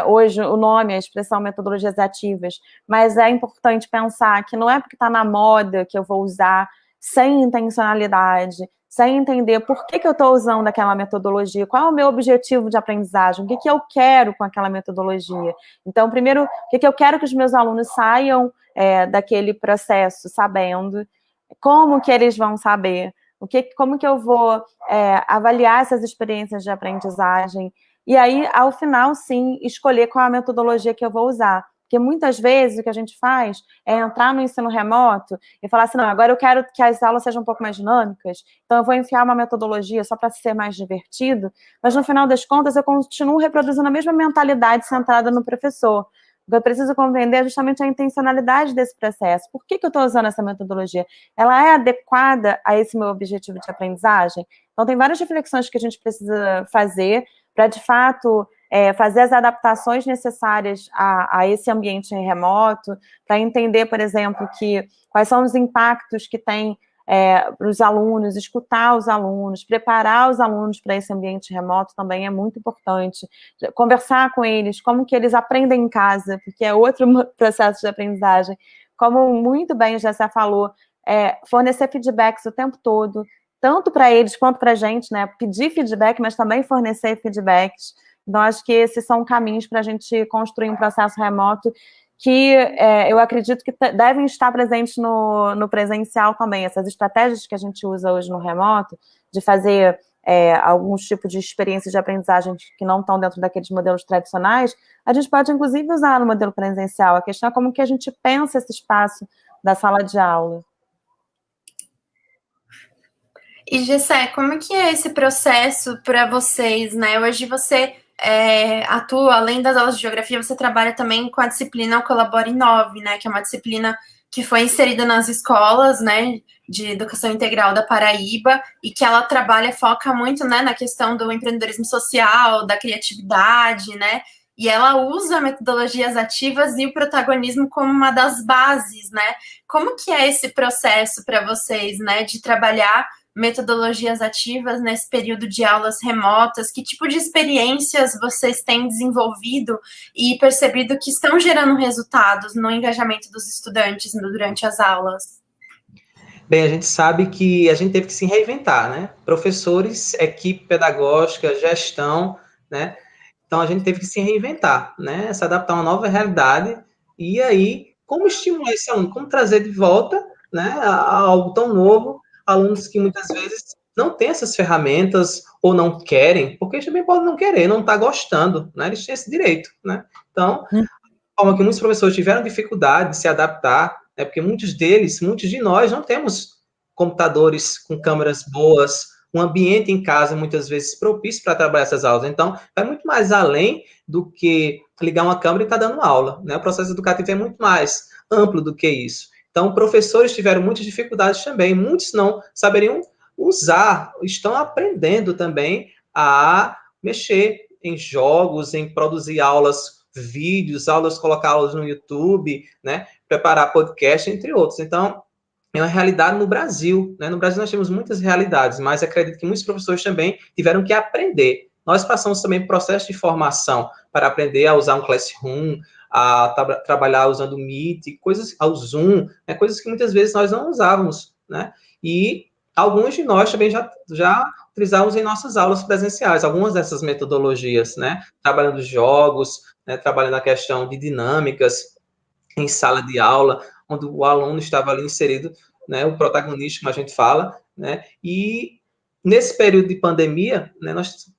hoje o nome, a expressão metodologias ativas, mas é importante pensar que não é porque está na moda que eu vou usar sem intencionalidade, sem entender por que eu estou usando aquela metodologia, qual é o meu objetivo de aprendizagem, o que eu quero com aquela metodologia. Então, primeiro, o que eu quero que os meus alunos saiam daquele processo sabendo, como que eles vão saber, como que eu vou avaliar essas experiências de aprendizagem, e aí, ao final, sim, escolher qual é a metodologia que eu vou usar. Porque muitas vezes o que a gente faz é entrar no ensino remoto e falar assim, não, agora eu quero que as aulas sejam um pouco mais dinâmicas, então eu vou enfiar uma metodologia só para ser mais divertido, mas no final das contas eu continuo reproduzindo a mesma mentalidade centrada no professor. O que eu preciso compreender é justamente a intencionalidade desse processo. Por que eu estou usando essa metodologia? Ela é adequada a esse meu objetivo de aprendizagem? Então, tem várias reflexões que a gente precisa fazer para, de fato, fazer as adaptações necessárias a esse ambiente remoto, para entender, por exemplo, quais são os impactos que tem para os alunos, escutar os alunos, preparar os alunos para esse ambiente remoto também é muito importante. Conversar com eles, como que eles aprendem em casa, porque é outro processo de aprendizagem. Como muito bem a Jéssica falou, fornecer feedbacks o tempo todo, tanto para eles quanto para a gente, né? Pedir feedback, mas também fornecer feedbacks. Então, acho que esses são caminhos para a gente construir um processo remoto que eu acredito que devem estar presentes no presencial também. Essas estratégias que a gente usa hoje no remoto, de fazer alguns tipos de experiências de aprendizagem que não estão dentro daqueles modelos tradicionais, a gente pode, inclusive, usar no modelo presencial. A questão é como que a gente pensa esse espaço da sala de aula. E, Gessé, como que é esse processo para vocês, né? Hoje você atua, além das aulas de geografia, você trabalha também com a disciplina Colabora Inove, né? Que é uma disciplina que foi inserida nas escolas, né, de educação integral da Paraíba, e que ela foca muito, né, na questão do empreendedorismo social, da criatividade, né? E ela usa metodologias ativas e o protagonismo como uma das bases, né? Como que é esse processo para vocês, né, de trabalhar metodologias ativas nesse período de aulas remotas? Que tipo de experiências vocês têm desenvolvido e percebido que estão gerando resultados no engajamento dos estudantes durante as aulas? Bem, a gente sabe que a gente teve que se reinventar, né? Professores, equipe pedagógica, gestão, né? Então, a gente teve que se reinventar, né? Se adaptar a uma nova realidade. E aí, como estimular esse aluno? Como trazer de volta, né, a algo tão novo, alunos que muitas vezes não têm essas ferramentas ou não querem, porque eles também podem não querer, não estar gostando, né? Eles têm esse direito, né? Então, a forma que muitos professores tiveram dificuldade de se adaptar, né, porque muitos de nós não temos computadores com câmeras boas, um ambiente em casa, muitas vezes, propício para trabalhar essas aulas. Então, vai muito mais além do que ligar uma câmera e estar dando aula, né? O processo educativo é muito mais amplo do que isso. Então, professores tiveram muitas dificuldades também, muitos não saberiam usar, estão aprendendo também a mexer em jogos, em produzir aulas, vídeos, aulas, colocá-los no YouTube, né? Preparar podcast, entre outros. Então, é uma realidade no Brasil, né? No Brasil nós temos muitas realidades, mas acredito que muitos professores também tiveram que aprender. Nós passamos também por processo de formação para aprender a usar um Classroom, a trabalhar usando o Meet, coisas, ao Zoom, né? Coisas que muitas vezes nós não usávamos, né? E alguns de nós também já utilizávamos em nossas aulas presenciais, algumas dessas metodologias, né? Trabalhando jogos, né? Trabalhando a questão de dinâmicas em sala de aula, onde o aluno estava ali inserido, né, o protagonista, como a gente fala, né, e nesse período de pandemia, né, nós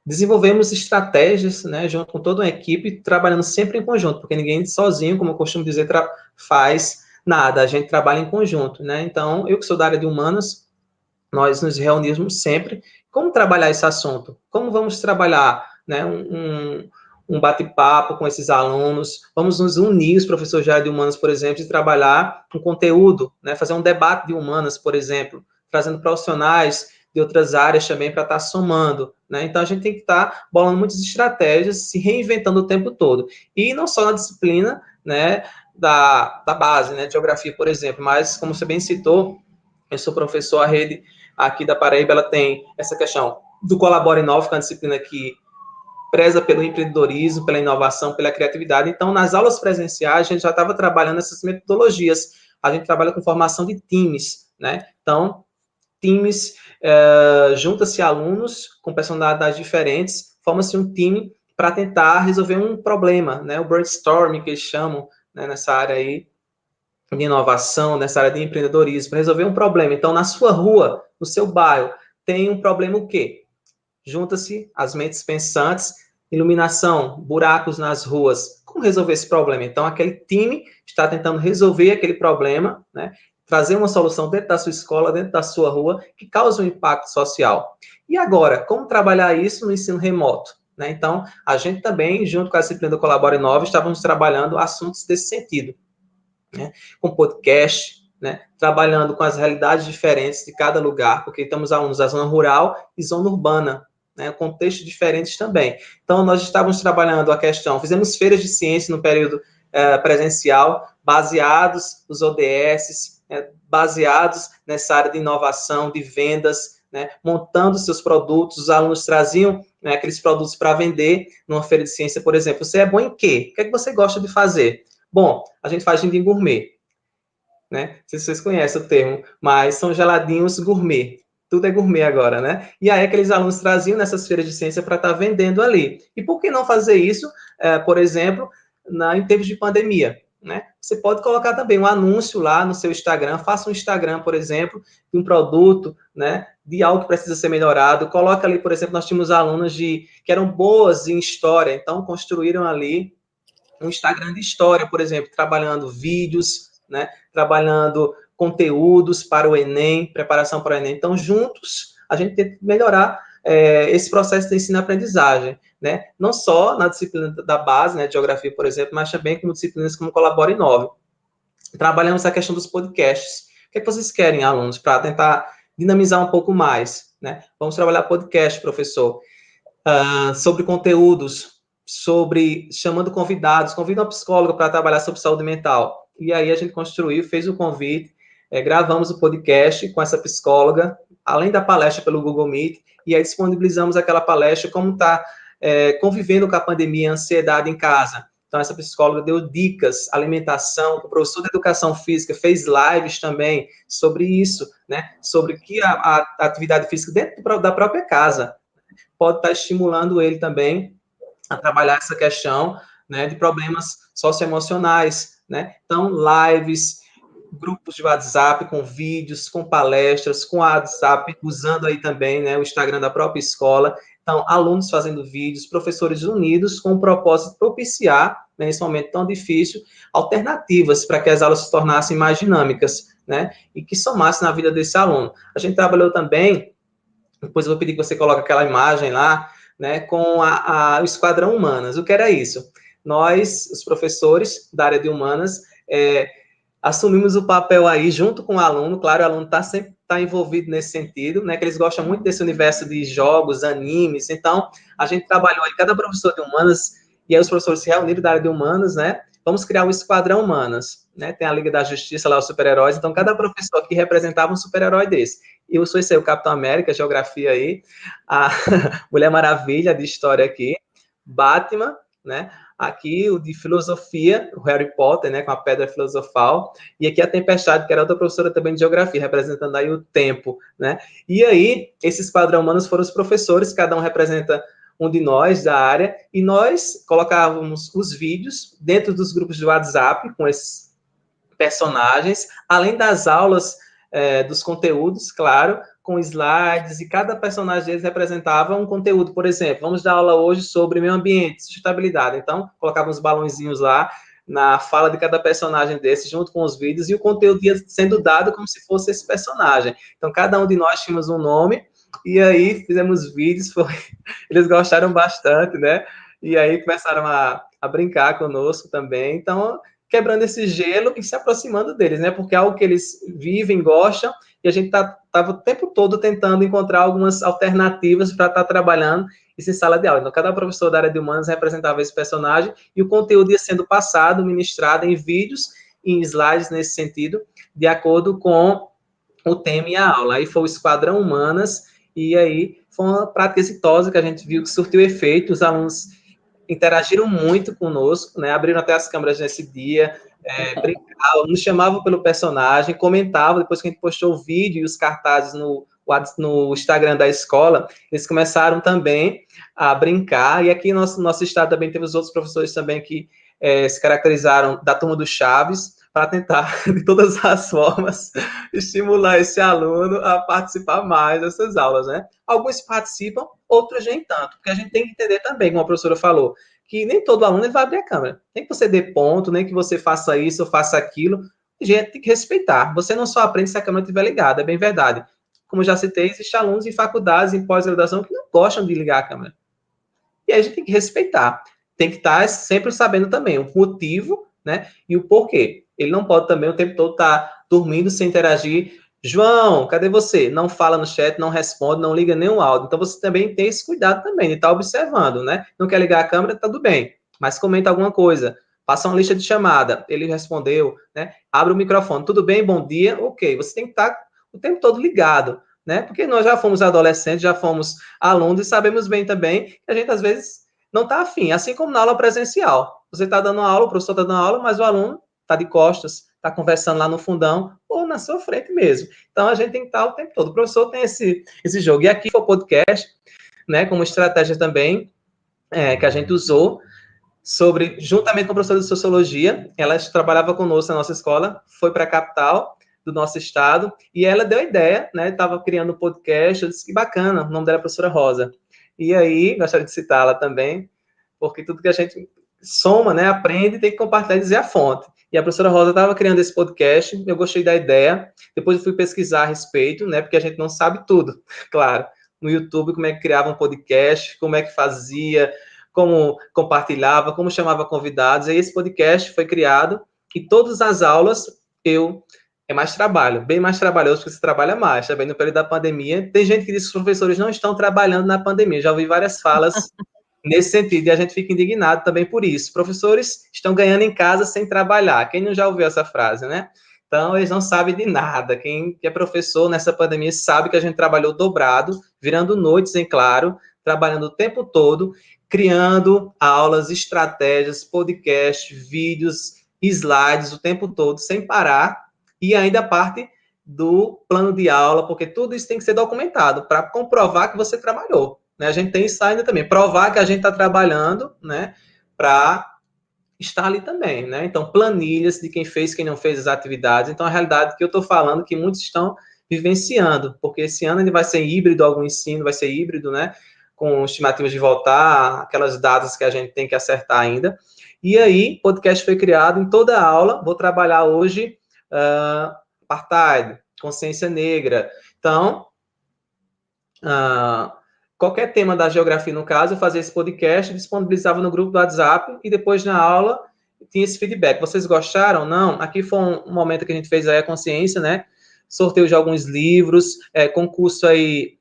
desenvolvemos estratégias, né, junto com toda uma equipe, trabalhando sempre em conjunto, porque ninguém sozinho, como eu costumo dizer, faz nada, a gente trabalha em conjunto, né, então, eu que sou da área de humanas, nós nos reunimos sempre, como trabalhar esse assunto? Como vamos trabalhar, né, um bate-papo com esses alunos, vamos nos unir, os professores de área de humanas, por exemplo, e trabalhar um conteúdo, né, fazer um debate de humanas, por exemplo, trazendo profissionais de outras áreas também para estar somando, né, então a gente tem que estar bolando muitas estratégias, se reinventando o tempo todo, e não só na disciplina, né, da base, né, de geografia, por exemplo, mas, como você bem citou, eu sou professor, a rede aqui da Paraíba, ela tem essa questão do Colabora Inove, que é uma disciplina que preza pelo empreendedorismo, pela inovação, pela criatividade. Então, nas aulas presenciais, a gente já estava trabalhando essas metodologias. A gente trabalha com formação de times, né? Então, times, junta-se alunos com personalidades diferentes, forma-se um time para tentar resolver um problema, né? O brainstorming, que eles chamam, né, nessa área aí de inovação, nessa área de empreendedorismo, para resolver um problema. Então, na sua rua, no seu bairro, tem um problema o quê? Junta-se as mentes pensantes, iluminação, buracos nas ruas. Como resolver esse problema? Então, aquele time está tentando resolver aquele problema, né? Trazer uma solução dentro da sua escola, dentro da sua rua, que causa um impacto social. E agora, como trabalhar isso no ensino remoto? Né? Então, a gente também, junto com a disciplina do Colabore 9, estávamos trabalhando assuntos desse sentido, né? Com podcast, né? Trabalhando com as realidades diferentes de cada lugar, porque temos alunos da zona rural e zona urbana, né? Contextos diferentes também. Então, nós estávamos trabalhando a questão, fizemos feiras de ciência no período presencial, baseados nos ODS, baseados nessa área de inovação, de vendas, né? Montando seus produtos. Os alunos traziam, né, aqueles produtos para vender numa feira de ciência, por exemplo. Você é bom em quê? O que é que você gosta de fazer? Bom, a gente faz gin gourmet, né? Não sei se vocês conhecem o termo, mas são geladinhos gourmet. Tudo é gourmet agora, né? E aí aqueles alunos traziam nessas feiras de ciência para estar vendendo ali. E por que não fazer isso, por exemplo, em tempos de pandemia, né? Você pode colocar também um anúncio lá no seu Instagram, faça um Instagram, por exemplo, de um produto, né? De algo que precisa ser melhorado. Coloca ali, por exemplo, nós tínhamos alunos que eram boas em história, então construíram ali um Instagram de história, por exemplo, trabalhando vídeos, né, trabalhando conteúdos para o Enem, preparação para o Enem. Então, juntos, a gente tem que melhorar esse processo de ensino-aprendizagem, né, não só na disciplina da base, né, de geografia, por exemplo, mas também como disciplinas como Colabore 9. Trabalhamos a questão dos podcasts. O que é que vocês querem, alunos, para tentar dinamizar um pouco mais, né? Vamos trabalhar podcast, professor, sobre conteúdos, chamando convidados, convida uma psicóloga para trabalhar sobre saúde mental. E aí a gente construiu, fez o convite, gravamos o podcast com essa psicóloga, além da palestra pelo Google Meet, e aí disponibilizamos aquela palestra como está convivendo com a pandemia, a ansiedade em casa. Então, essa psicóloga deu dicas, alimentação, o professor de educação física fez lives também sobre isso, né? Sobre que a atividade física dentro da própria casa pode estar estimulando ele também a trabalhar essa questão, né, de problemas socioemocionais, né? Então, lives, grupos de WhatsApp com vídeos, com palestras, com WhatsApp, usando aí também, né, o Instagram da própria escola. Então, alunos fazendo vídeos, professores unidos com o propósito de propiciar, né, nesse momento tão difícil, alternativas para que as aulas se tornassem mais dinâmicas, né, e que somassem na vida desse aluno. A gente trabalhou também, depois eu vou pedir que você coloque aquela imagem lá, né, com o Esquadrão Humanas. O que era isso? Nós, os professores da área de Humanas, assumimos o papel aí junto com o aluno. Claro, o aluno sempre está envolvido nesse sentido, né, que eles gostam muito desse universo de jogos, animes. Então, a gente trabalhou aí, cada professor de Humanas, e aí os professores se reuniram da área de Humanas, né, vamos criar um Esquadrão Humanas, né, tem a Liga da Justiça lá, os super-heróis, então cada professor aqui representava um super-herói desse. Eu sou esse aí, o Capitão América, geografia aí, a Mulher Maravilha de história aqui, Batman, né, aqui o de filosofia, o Harry Potter, né, com a pedra filosofal, e aqui a Tempestade, que era outra professora também de geografia, representando aí o tempo, né, e aí, esses Esquadrão Humanos foram os professores, cada um representa um de nós da área, e nós colocávamos os vídeos dentro dos grupos de WhatsApp, com esses personagens, além das aulas, dos conteúdos, claro, com slides, e cada personagem deles representava um conteúdo. Por exemplo, vamos dar aula hoje sobre meio ambiente, sustentabilidade. Então, colocava uns balãozinhos lá na fala de cada personagem desse, junto com os vídeos, e o conteúdo ia sendo dado como se fosse esse personagem. Então, cada um de nós tínhamos um nome, e aí fizemos vídeos, eles gostaram bastante, né? E aí começaram a brincar conosco também. Então, quebrando esse gelo e se aproximando deles, né? Porque é algo que eles vivem, gostam, e a gente estava o tempo todo tentando encontrar algumas alternativas para estar trabalhando isso em sala de aula. Então, cada professor da área de humanas representava esse personagem, e o conteúdo ia sendo passado, ministrado em vídeos, em slides nesse sentido, de acordo com o tema e a aula. Aí foi o Esquadrão Humanas, e aí foi uma prática exitosa que a gente viu que surtiu efeito, os alunos interagiram muito conosco, né, abriram até as câmeras nesse dia, brincavam, nos chamavam pelo personagem, comentavam, depois que a gente postou o vídeo e os cartazes no no Instagram da escola, eles começaram também a brincar, e aqui no nosso estado também temos outros professores também que se caracterizaram da turma do Chaves, para tentar, de todas as formas, estimular esse aluno a participar mais dessas aulas, né? Alguns participam, outros nem tanto, porque a gente tem que entender também, como a professora falou, que nem todo aluno ele vai abrir a câmera. Nem que você dê ponto, nem que você faça isso ou faça aquilo, a gente tem que respeitar. Você não só aprende se a câmera estiver ligada, é bem verdade. Como já citei, existem alunos em faculdades, em pós-graduação, que não gostam de ligar a câmera. E aí a gente tem que respeitar. Tem que estar sempre sabendo também o motivo, né, e o porquê. Ele não pode também o tempo todo estar dormindo sem interagir. João, cadê você? Não fala no chat, não responde, não liga nenhum áudio. Então você também tem esse cuidado também de estar observando, né? Não quer ligar a câmera, tá tudo bem. Mas comenta alguma coisa. Passa uma lista de chamada. Ele respondeu, né? Abre o microfone. Tudo bem? Bom dia. Ok. Você tem que estar o tempo todo ligado, né? Porque nós já fomos adolescentes, já fomos alunos e sabemos bem também que a gente às vezes não está afim. Assim como na aula presencial. Você está dando aula, o professor está dando aula, mas o aluno está de costas, está conversando lá no fundão, ou na sua frente mesmo. Então, a gente tem que estar o tempo todo. O professor tem esse jogo. E aqui foi o podcast, né, como estratégia também, que a gente usou, juntamente com a professora de Sociologia, ela trabalhava conosco na nossa escola, foi para a capital do nosso estado, e ela deu a ideia, né, estava criando um podcast, eu disse que bacana, o nome dela é a professora Rosa. E aí, gostaria de citá-la também, porque tudo que a gente soma, né, aprende, tem que compartilhar e dizer a fonte. E a professora Rosa estava criando esse podcast, eu gostei da ideia, depois eu fui pesquisar a respeito, né, porque a gente não sabe tudo, claro, no YouTube, como é que criava um podcast, como é que fazia, como compartilhava, como chamava convidados, e esse podcast foi criado, e todas as aulas, é mais trabalho, bem mais trabalhoso, porque você trabalha mais, também no período da pandemia, tem gente que diz que os professores não estão trabalhando na pandemia, já ouvi várias falas nesse sentido, e a gente fica indignado também por isso. Professores estão ganhando em casa sem trabalhar. Quem não já ouviu essa frase, né? Então, eles não sabem de nada. Quem é professor nessa pandemia sabe que a gente trabalhou dobrado, virando noites em claro, trabalhando o tempo todo, criando aulas, estratégias, podcasts, vídeos, slides o tempo todo, sem parar, e ainda a parte do plano de aula, porque tudo isso tem que ser documentado para comprovar que você trabalhou. Né? A gente tem isso ainda também, provar que a gente está trabalhando, né, para estar ali também, né? Então, planilhas de quem fez, quem não fez as atividades. Então, a realidade que eu estou falando, que muitos estão vivenciando, porque esse ano ele vai ser híbrido, algum ensino vai ser híbrido, né? Com estimativas de voltar, aquelas datas que a gente tem que acertar ainda. E aí, o podcast foi criado em toda a aula. Vou trabalhar hoje apartheid, consciência negra. Então, qualquer tema da geografia, no caso, eu fazia esse podcast, disponibilizava no grupo do WhatsApp e depois na aula tinha esse feedback. Vocês gostaram? Não? Aqui foi um momento que a gente fez aí a consciência, né? Sorteio de alguns livros, concurso aí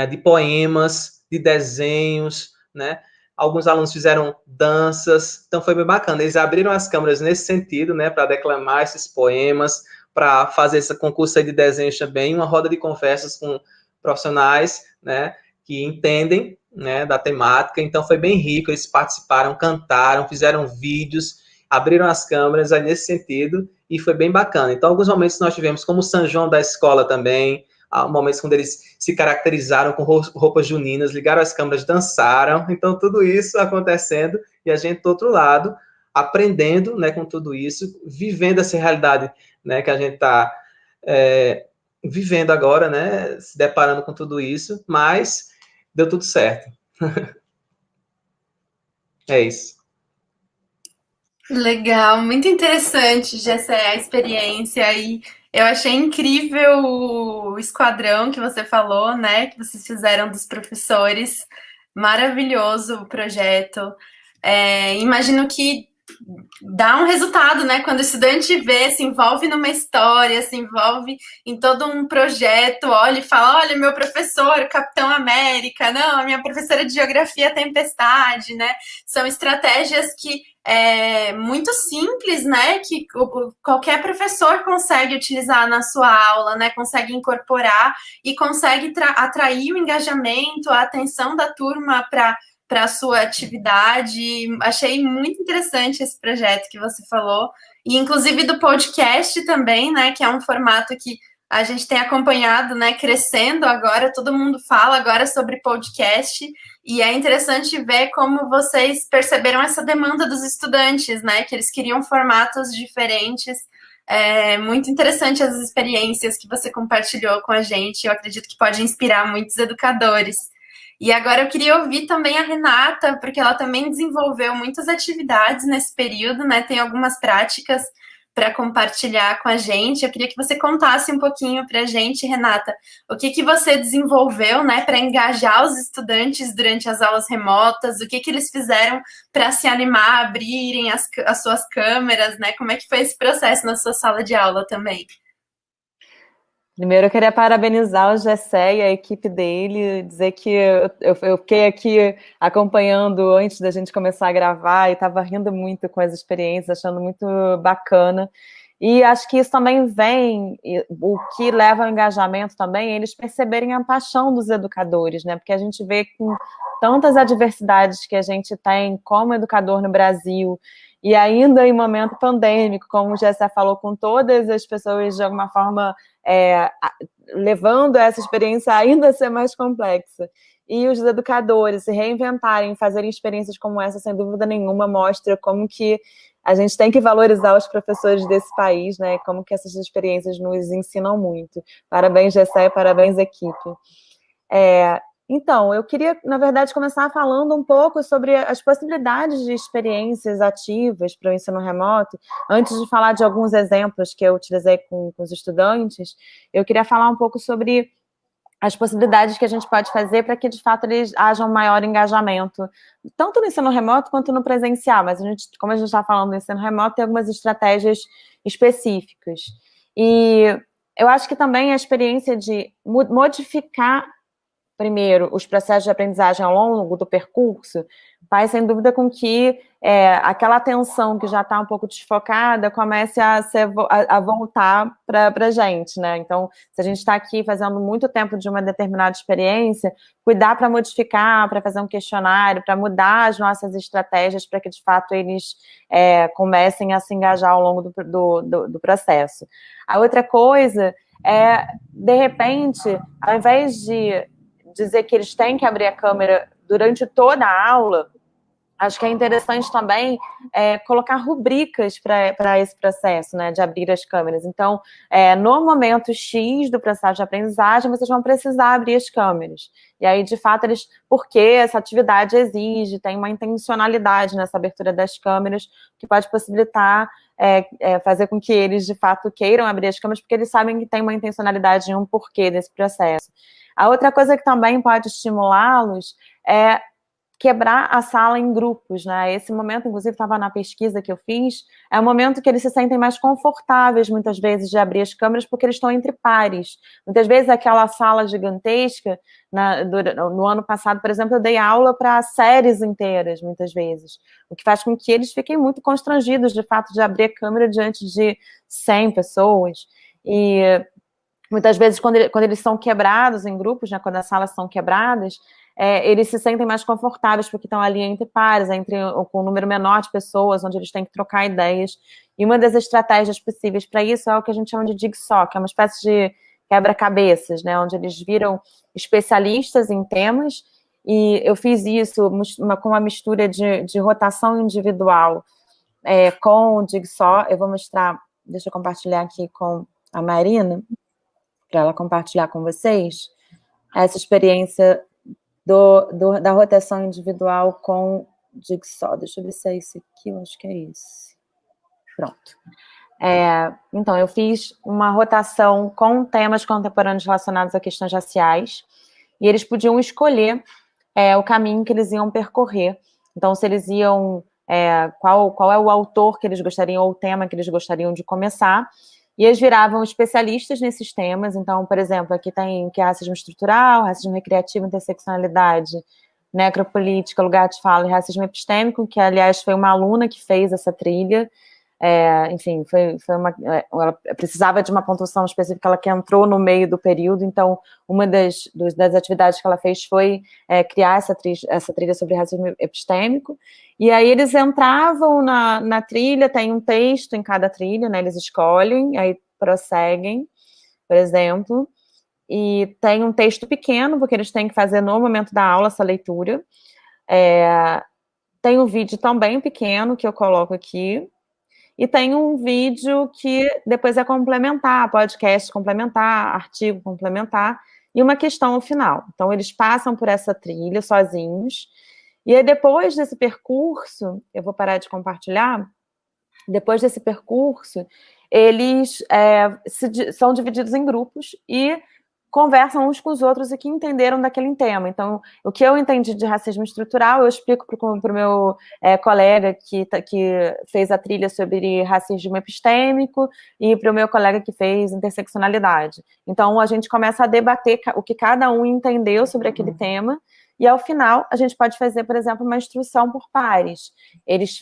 de poemas, de desenhos, né? Alguns alunos fizeram danças, então foi bem bacana. Eles abriram as câmeras nesse sentido, né? Para declamar esses poemas, para fazer esse concurso aí de desenhos também, uma roda de conversas com profissionais, né, que entendem, né, da temática, então foi bem rico, eles participaram, cantaram, fizeram vídeos, abriram as câmeras aí nesse sentido, e foi bem bacana. Então, alguns momentos nós tivemos, como o São João da escola também, momentos quando eles se caracterizaram com roupas juninas, ligaram as câmeras, dançaram, então tudo isso acontecendo, e a gente do outro lado, aprendendo, né, com tudo isso, vivendo essa realidade, né, que a gente está vivendo agora, né, se deparando com tudo isso, mas deu tudo certo. É isso. Legal, muito interessante, Gessé, a experiência aí. Eu achei incrível o esquadrão que você falou, né, que vocês fizeram dos professores. Maravilhoso o projeto. Imagino que dá um resultado, né? Quando o estudante vê, se envolve numa história, se envolve em todo um projeto, olha e fala, olha, meu professor, Capitão América, não, a minha professora de Geografia Tempestade, né? São estratégias que muito simples, né? Que qualquer professor consegue utilizar na sua aula, né? Consegue incorporar e consegue atrair o engajamento, a atenção da turma para a sua atividade. Achei muito interessante esse projeto que você falou, e inclusive do podcast também, né, que é um formato que a gente tem acompanhado, né, crescendo agora, todo mundo fala agora sobre podcast, e é interessante ver como vocês perceberam essa demanda dos estudantes, né, que eles queriam formatos diferentes. É muito interessante as experiências que você compartilhou com a gente, eu acredito que pode inspirar muitos educadores. E agora eu queria ouvir também a Renata, porque ela também desenvolveu muitas atividades nesse período, né, tem algumas práticas para compartilhar com a gente. Eu queria que você contasse um pouquinho para a gente, Renata, o que que você desenvolveu, né, para engajar os estudantes durante as aulas remotas, o que que eles fizeram para se animar a abrirem as suas câmeras, né? Como é que foi esse processo na sua sala de aula também? Primeiro, eu queria parabenizar o Gessé e a equipe dele, dizer que eu fiquei aqui acompanhando antes da gente começar a gravar e estava rindo muito com as experiências, achando muito bacana. E acho que isso também vem, o que leva ao engajamento também, é eles perceberem a paixão dos educadores, né? Porque a gente vê com tantas adversidades que a gente tem como educador no Brasil, e ainda em momento pandêmico, como o Gessé falou, com todas as pessoas de alguma forma levando essa experiência ainda a ser mais complexa. E os educadores se reinventarem, fazerem experiências como essa, sem dúvida nenhuma, mostra como que a gente tem que valorizar os professores desse país, né? Como que essas experiências nos ensinam muito. Parabéns, Gessé, parabéns, equipe. Então, eu queria, na verdade, começar falando um pouco sobre as possibilidades de experiências ativas para o ensino remoto. Antes de falar de alguns exemplos que eu utilizei com os estudantes, eu queria falar um pouco sobre as possibilidades que a gente pode fazer para que, de fato, eles haja um maior engajamento, tanto no ensino remoto quanto no presencial, mas como a gente está falando do ensino remoto, tem algumas estratégias específicas. E eu acho que também a experiência de modificar primeiro, os processos de aprendizagem ao longo do percurso, faz, sem dúvida, com que aquela atenção que já está um pouco desfocada comece a voltar para a gente, né? Então, se a gente está aqui fazendo muito tempo de uma determinada experiência, cuidar para modificar, para fazer um questionário, para mudar as nossas estratégias para que, de fato, eles comecem a se engajar ao longo do processo. A outra coisa é, de repente, ao invés de dizer que eles têm que abrir a câmera durante toda a aula, acho que é interessante também colocar rubricas para esse processo, né, de abrir as câmeras. Então, no momento X do processo de aprendizagem, vocês vão precisar abrir as câmeras. E aí, de fato, porque essa atividade exige, tem uma intencionalidade nessa abertura das câmeras, que pode possibilitar fazer com que eles, de fato, queiram abrir as câmeras, porque eles sabem que tem uma intencionalidade e um porquê desse processo. A outra coisa que também pode estimulá-los é quebrar a sala em grupos, né? Esse momento, inclusive, estava na pesquisa que eu fiz, é o momento que eles se sentem mais confortáveis, muitas vezes, de abrir as câmeras, porque eles estão entre pares. Muitas vezes, aquela sala gigantesca, no ano passado, por exemplo, eu dei aula para séries inteiras, muitas vezes, o que faz com que eles fiquem muito constrangidos, de fato, de abrir a câmera diante de 100 pessoas. E muitas vezes, quando eles são quebrados em grupos, né, quando as salas são quebradas, eles se sentem mais confortáveis, porque estão ali entre pares, com um número menor de pessoas, onde eles têm que trocar ideias. E uma das estratégias possíveis para isso é o que a gente chama de jigsaw, que é uma espécie de quebra-cabeças, né, onde eles viram especialistas em temas, e eu fiz isso com uma mistura de rotação individual com o jigsaw. Eu vou mostrar, deixa eu compartilhar aqui com a Marina, para ela compartilhar com vocês essa experiência da rotação individual com jigsaw. Deixa eu ver se é esse aqui, eu acho que é esse. Pronto. Então, eu fiz uma rotação com temas contemporâneos relacionados a questões raciais, e eles podiam escolher o caminho que eles iam percorrer. Então, se eles iam... qual é o autor que eles gostariam, ou o tema que eles gostariam de começar, e eles viravam especialistas nesses temas. Então, por exemplo, aqui tem que é racismo estrutural, racismo recreativo, interseccionalidade, necropolítica, lugar de fala e racismo epistêmico, que, aliás, foi uma aluna que fez essa trilha. Enfim, ela precisava de uma pontuação específica, ela que entrou no meio do período, então uma das atividades que ela fez foi criar essa trilha sobre racismo epistêmico, e aí eles entravam na trilha, tem um texto em cada trilha, né, eles escolhem, aí prosseguem, por exemplo, e tem um texto pequeno, porque eles têm que fazer no momento da aula essa leitura. Tem um vídeo também pequeno que eu coloco aqui, e tem um vídeo que depois é complementar, podcast complementar, artigo complementar, e uma questão ao final. Então, eles passam por essa trilha sozinhos, e aí depois desse percurso, eu vou parar de compartilhar, depois desse percurso, eles são divididos em grupos e conversam uns com os outros e que entenderam daquele tema. Então, o que eu entendi de racismo estrutural, eu explico para o meu colega que fez a trilha sobre racismo epistêmico e para o meu colega que fez interseccionalidade. Então, a gente começa a debater o que cada um entendeu sobre aquele tema e, ao final, a gente pode fazer, por exemplo, uma instrução por pares. Eles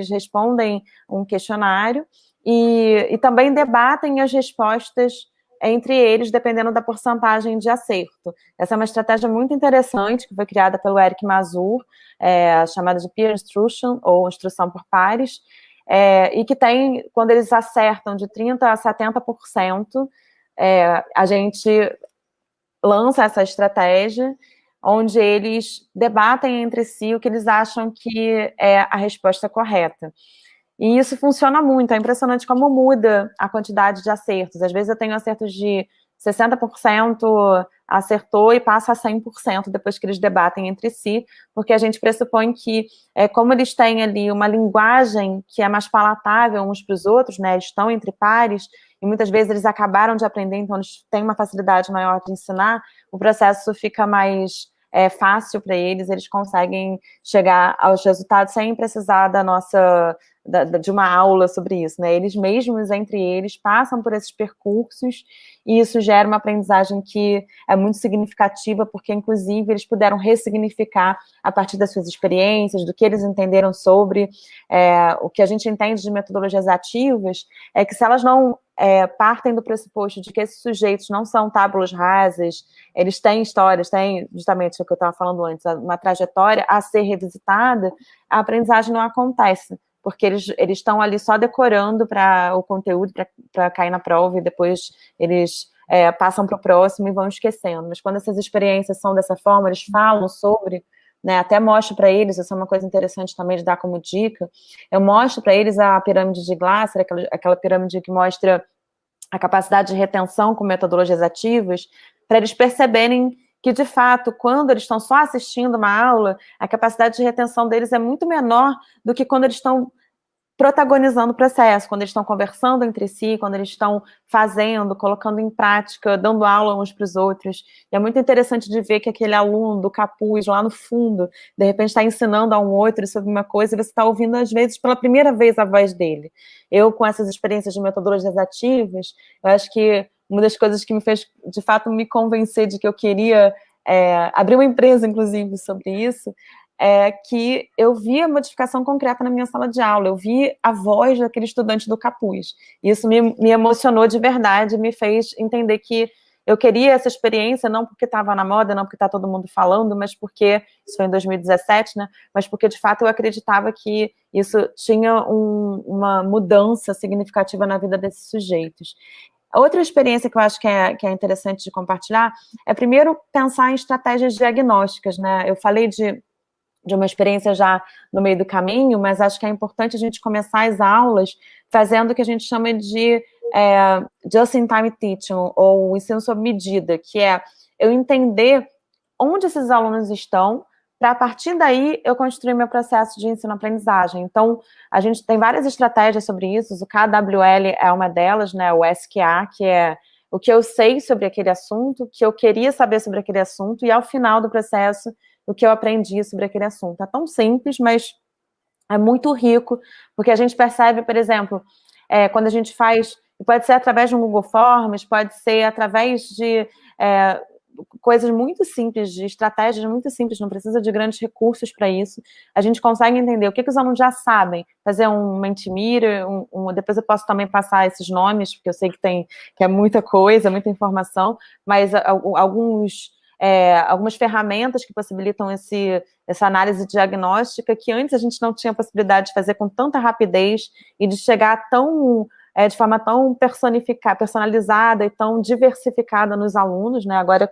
respondem um questionário e também debatem as respostas entre eles, dependendo da porcentagem de acerto. Essa é uma estratégia muito interessante, que foi criada pelo Eric Mazur, chamada de peer instruction, ou instrução por pares, e que tem, quando eles acertam de 30% a 70%, a gente lança essa estratégia, onde eles debatem entre si o que eles acham que é a resposta correta. E isso funciona muito, é impressionante como muda a quantidade de acertos. Às vezes eu tenho acertos de 60% acertou e passa a 100% depois que eles debatem entre si, porque a gente pressupõe que, como eles têm ali uma linguagem que é mais palatável uns para os outros, né, eles estão entre pares, e muitas vezes eles acabaram de aprender, então eles têm uma facilidade maior de ensinar, o processo fica mais fácil para eles, eles conseguem chegar aos resultados sem precisar de uma aula sobre isso, né? Eles mesmos, entre eles, passam por esses percursos e isso gera uma aprendizagem que é muito significativa, porque, inclusive, eles puderam ressignificar a partir das suas experiências, do que eles entenderam sobre o que a gente entende de metodologias ativas, é que se elas não partem do pressuposto de que esses sujeitos não são tábulas rasas, eles têm histórias, têm justamente o que eu estava falando antes, uma trajetória a ser revisitada, a aprendizagem não acontece, porque eles estão ali só decorando para o conteúdo, para cair na prova, e depois eles passam para o próximo e vão esquecendo. Mas quando essas experiências são dessa forma, eles falam sobre, né, até mostro para eles, isso é uma coisa interessante também de dar como dica, eu mostro para eles a pirâmide de Glasser, aquela pirâmide que mostra a capacidade de retenção com metodologias ativas, para eles perceberem que, de fato, quando eles estão só assistindo uma aula, a capacidade de retenção deles é muito menor do que quando eles estão protagonizando o processo, quando eles estão conversando entre si, quando eles estão fazendo, colocando em prática, dando aula uns para os outros. E é muito interessante de ver que aquele aluno do capuz, lá no fundo, de repente está ensinando a um outro sobre uma coisa e você está ouvindo, às vezes, pela primeira vez a voz dele. Eu, com essas experiências de metodologias ativas, eu acho que uma das coisas que me fez, de fato, me convencer de que eu queria abrir uma empresa, inclusive, sobre isso, é que eu vi a modificação concreta na minha sala de aula, eu vi a voz daquele estudante do capuz. Isso me emocionou de verdade, me fez entender que eu queria essa experiência, não porque estava na moda, não porque está todo mundo falando, mas porque, isso foi em 2017, né, mas porque, de fato, eu acreditava que isso tinha uma mudança significativa na vida desses sujeitos. A outra experiência que eu acho que é interessante de compartilhar é, primeiro, pensar em estratégias diagnósticas, né, eu falei de uma experiência já no meio do caminho, mas acho que é importante a gente começar as aulas fazendo o que a gente chama de just-in-time teaching, ou ensino sob medida, que é eu entender onde esses alunos estão, para, a partir daí, eu construir meu processo de ensino-aprendizagem. Então, a gente tem várias estratégias sobre isso, o KWL é uma delas, né, o SQA, que é o que eu sei sobre aquele assunto, o que eu queria saber sobre aquele assunto, e ao final do processo, o que eu aprendi sobre aquele assunto. É tão simples, mas é muito rico, porque a gente percebe, por exemplo, quando a gente faz, pode ser através de um Google Forms, pode ser através de coisas muito simples, de estratégias muito simples, não precisa de grandes recursos para isso, a gente consegue entender o que os alunos já sabem, fazer um Mentimeter, depois eu posso também passar esses nomes, porque eu sei que é muita coisa, muita informação, mas algumas ferramentas que possibilitam essa análise diagnóstica que antes a gente não tinha a possibilidade de fazer com tanta rapidez e de chegar tão de forma tão personalizada e tão diversificada nos alunos, né? Agora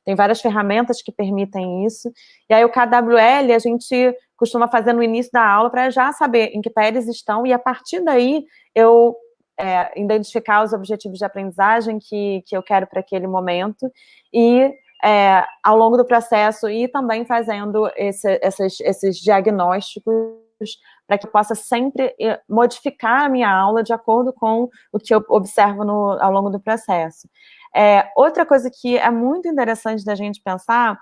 tem várias ferramentas que permitem isso. E aí o KWL a gente costuma fazer no início da aula para já saber em que pé eles estão, e a partir daí eu identificar os objetivos de aprendizagem que eu quero para aquele momento, e ao longo do processo ir também fazendo esses diagnósticos para que eu possa sempre modificar a minha aula de acordo com o que eu observo ao longo do processo. Outra coisa que é muito interessante da gente pensar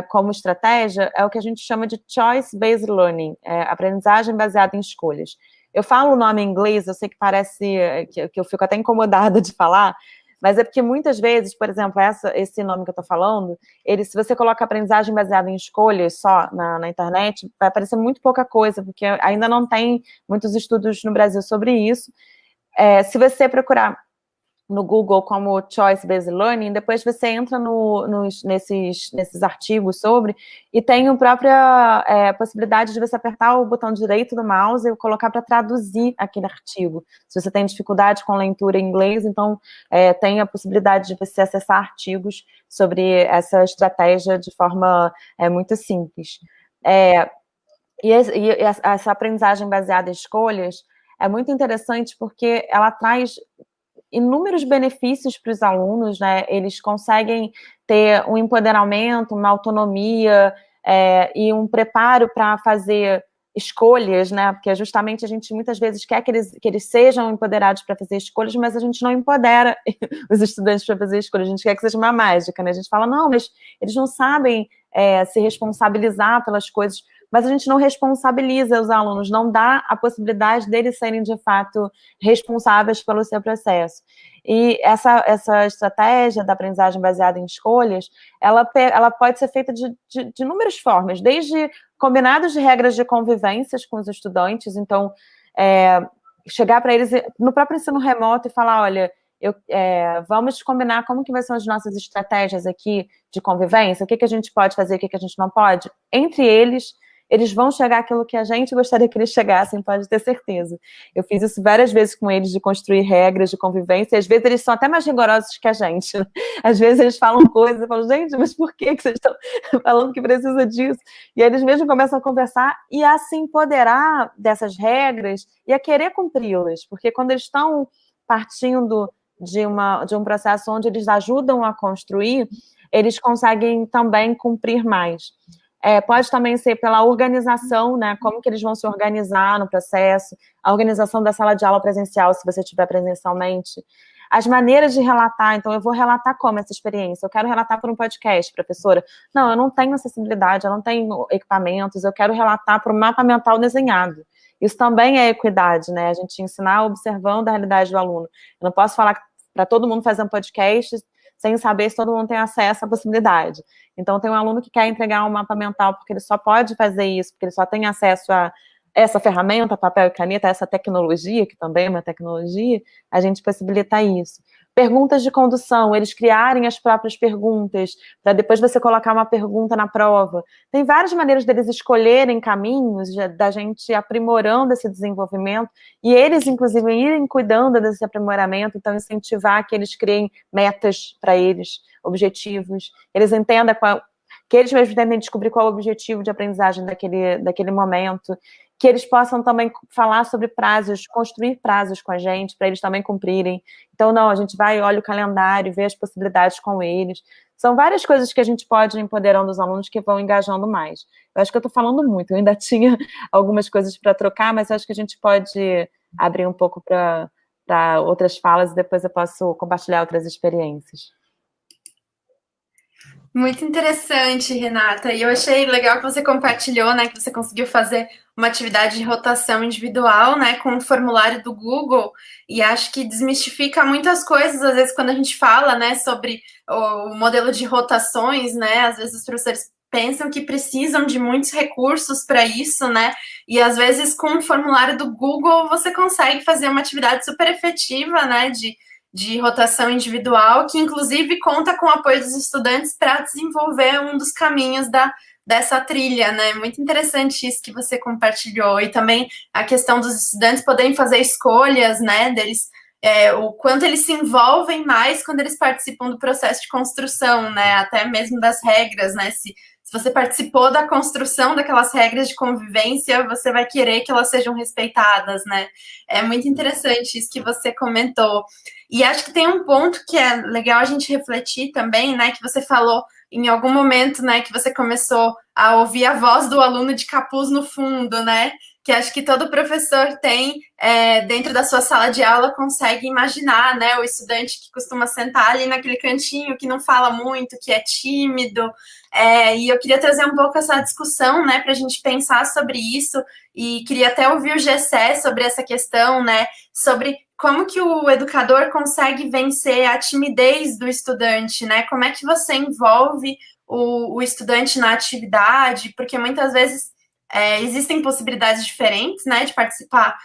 como estratégia é o que a gente chama de choice-based learning, aprendizagem baseada em escolhas. Eu falo o nome em inglês, eu sei que parece que eu fico até incomodada de falar, mas é porque muitas vezes, por exemplo, esse nome que eu estou falando, se você coloca aprendizagem baseada em escolhas só na internet, vai aparecer muito pouca coisa, porque ainda não tem muitos estudos no Brasil sobre isso. Se você procurar no Google como Choice-Based Learning, depois você entra nesses artigos sobre, e tem a própria possibilidade de você apertar o botão direito do mouse e colocar para traduzir aquele artigo. Se você tem dificuldade com leitura em inglês, então tem a possibilidade de você acessar artigos sobre essa estratégia de forma muito simples. E essa aprendizagem baseada em escolhas é muito interessante porque ela traz inúmeros benefícios para os alunos, né? Eles conseguem ter um empoderamento, uma autonomia e um preparo para fazer escolhas, né? Porque justamente a gente muitas vezes quer que eles sejam empoderados para fazer escolhas, mas a gente não empodera os estudantes para fazer escolhas, a gente quer que seja uma mágica, né? A gente fala, não, mas eles não sabem se responsabilizar pelas coisas, mas a gente não responsabiliza os alunos, não dá a possibilidade deles serem, de fato, responsáveis pelo seu processo. E essa estratégia da aprendizagem baseada em escolhas, ela pode ser feita de inúmeras formas, desde combinados de regras de convivências com os estudantes, então, chegar para eles no próprio ensino remoto e falar, olha, vamos combinar como que vai ser as nossas estratégias aqui de convivência, o que a gente pode fazer, o que a gente não pode, entre eles vão chegar àquilo que a gente gostaria que eles chegassem, pode ter certeza. Eu fiz isso várias vezes com eles, de construir regras de convivência, e às vezes eles são até mais rigorosos que a gente. Né? Às vezes eles falam coisas, eu falo, gente, mas por que vocês estão falando que precisa disso? E aí eles mesmos começam a conversar e a se empoderar dessas regras e a querer cumpri-las, porque quando eles estão partindo de um processo onde eles ajudam a construir, eles conseguem também cumprir mais. Pode também ser pela organização, né? Como que eles vão se organizar no processo, a organização da sala de aula presencial, se você estiver presencialmente. As maneiras de relatar, então eu vou relatar como essa experiência? Eu quero relatar por um podcast, professora. Não, eu não tenho acessibilidade, eu não tenho equipamentos, eu quero relatar por um mapa mental desenhado. Isso também é equidade, né? A gente ensinar observando a realidade do aluno. Eu não posso falar para todo mundo fazer um podcast sem saber se todo mundo tem acesso à possibilidade. Então, tem um aluno que quer entregar um mapa mental porque ele só pode fazer isso, porque ele só tem acesso a essa ferramenta, papel e caneta, essa tecnologia, que também é uma tecnologia, a gente possibilita isso. Perguntas de condução, eles criarem as próprias perguntas, para depois você colocar uma pergunta na prova. Tem várias maneiras deles escolherem caminhos, da gente aprimorando esse desenvolvimento, e eles, inclusive, irem cuidando desse aprimoramento, então incentivar que eles criem metas para eles, objetivos, eles entendam que eles mesmos tentem descobrir qual é o objetivo de aprendizagem daquele momento, que eles possam também falar sobre prazos, construir prazos com a gente, para eles também cumprirem. Então, não, a gente vai, olha o calendário, vê as possibilidades com eles. São várias coisas que a gente pode ir empoderando os alunos que vão engajando mais. Eu acho que eu estou falando muito, eu ainda tinha algumas coisas para trocar, mas eu acho que a gente pode abrir um pouco para outras falas e depois eu posso compartilhar outras experiências. Muito interessante, Renata. E eu achei legal que você compartilhou, né, que você conseguiu fazer uma atividade de rotação individual, né, com o formulário do Google. E acho que desmistifica muitas coisas, às vezes, quando a gente fala, né, sobre o modelo de rotações, né, às vezes os professores pensam que precisam de muitos recursos para isso, né, e às vezes com o formulário do Google você consegue fazer uma atividade super efetiva, né, de rotação individual, que inclusive conta com o apoio dos estudantes para desenvolver um dos caminhos da dessa trilha, né? Muito interessante isso que você compartilhou. E também a questão dos estudantes poderem fazer escolhas, né? Deles, o quanto eles se envolvem mais quando eles participam do processo de construção, né? Até mesmo das regras, né? Se você participou da construção daquelas regras de convivência, você vai querer que elas sejam respeitadas, né? É muito interessante isso que você comentou. E acho que tem um ponto que é legal a gente refletir também, né? Que você falou em algum momento, né? Que você começou a ouvir a voz do aluno de capuz no fundo, né? Que acho que todo professor tem dentro da sua sala de aula, consegue imaginar, né? O estudante que costuma sentar ali naquele cantinho, que não fala muito, que é tímido. E eu queria trazer um pouco essa discussão, né? Para a gente pensar sobre isso. E queria até ouvir o Gessé sobre essa questão, né? Sobre como que o educador consegue vencer a timidez do estudante, né? Como é que você envolve o estudante na atividade? Porque muitas vezes existem possibilidades diferentes, né? De participar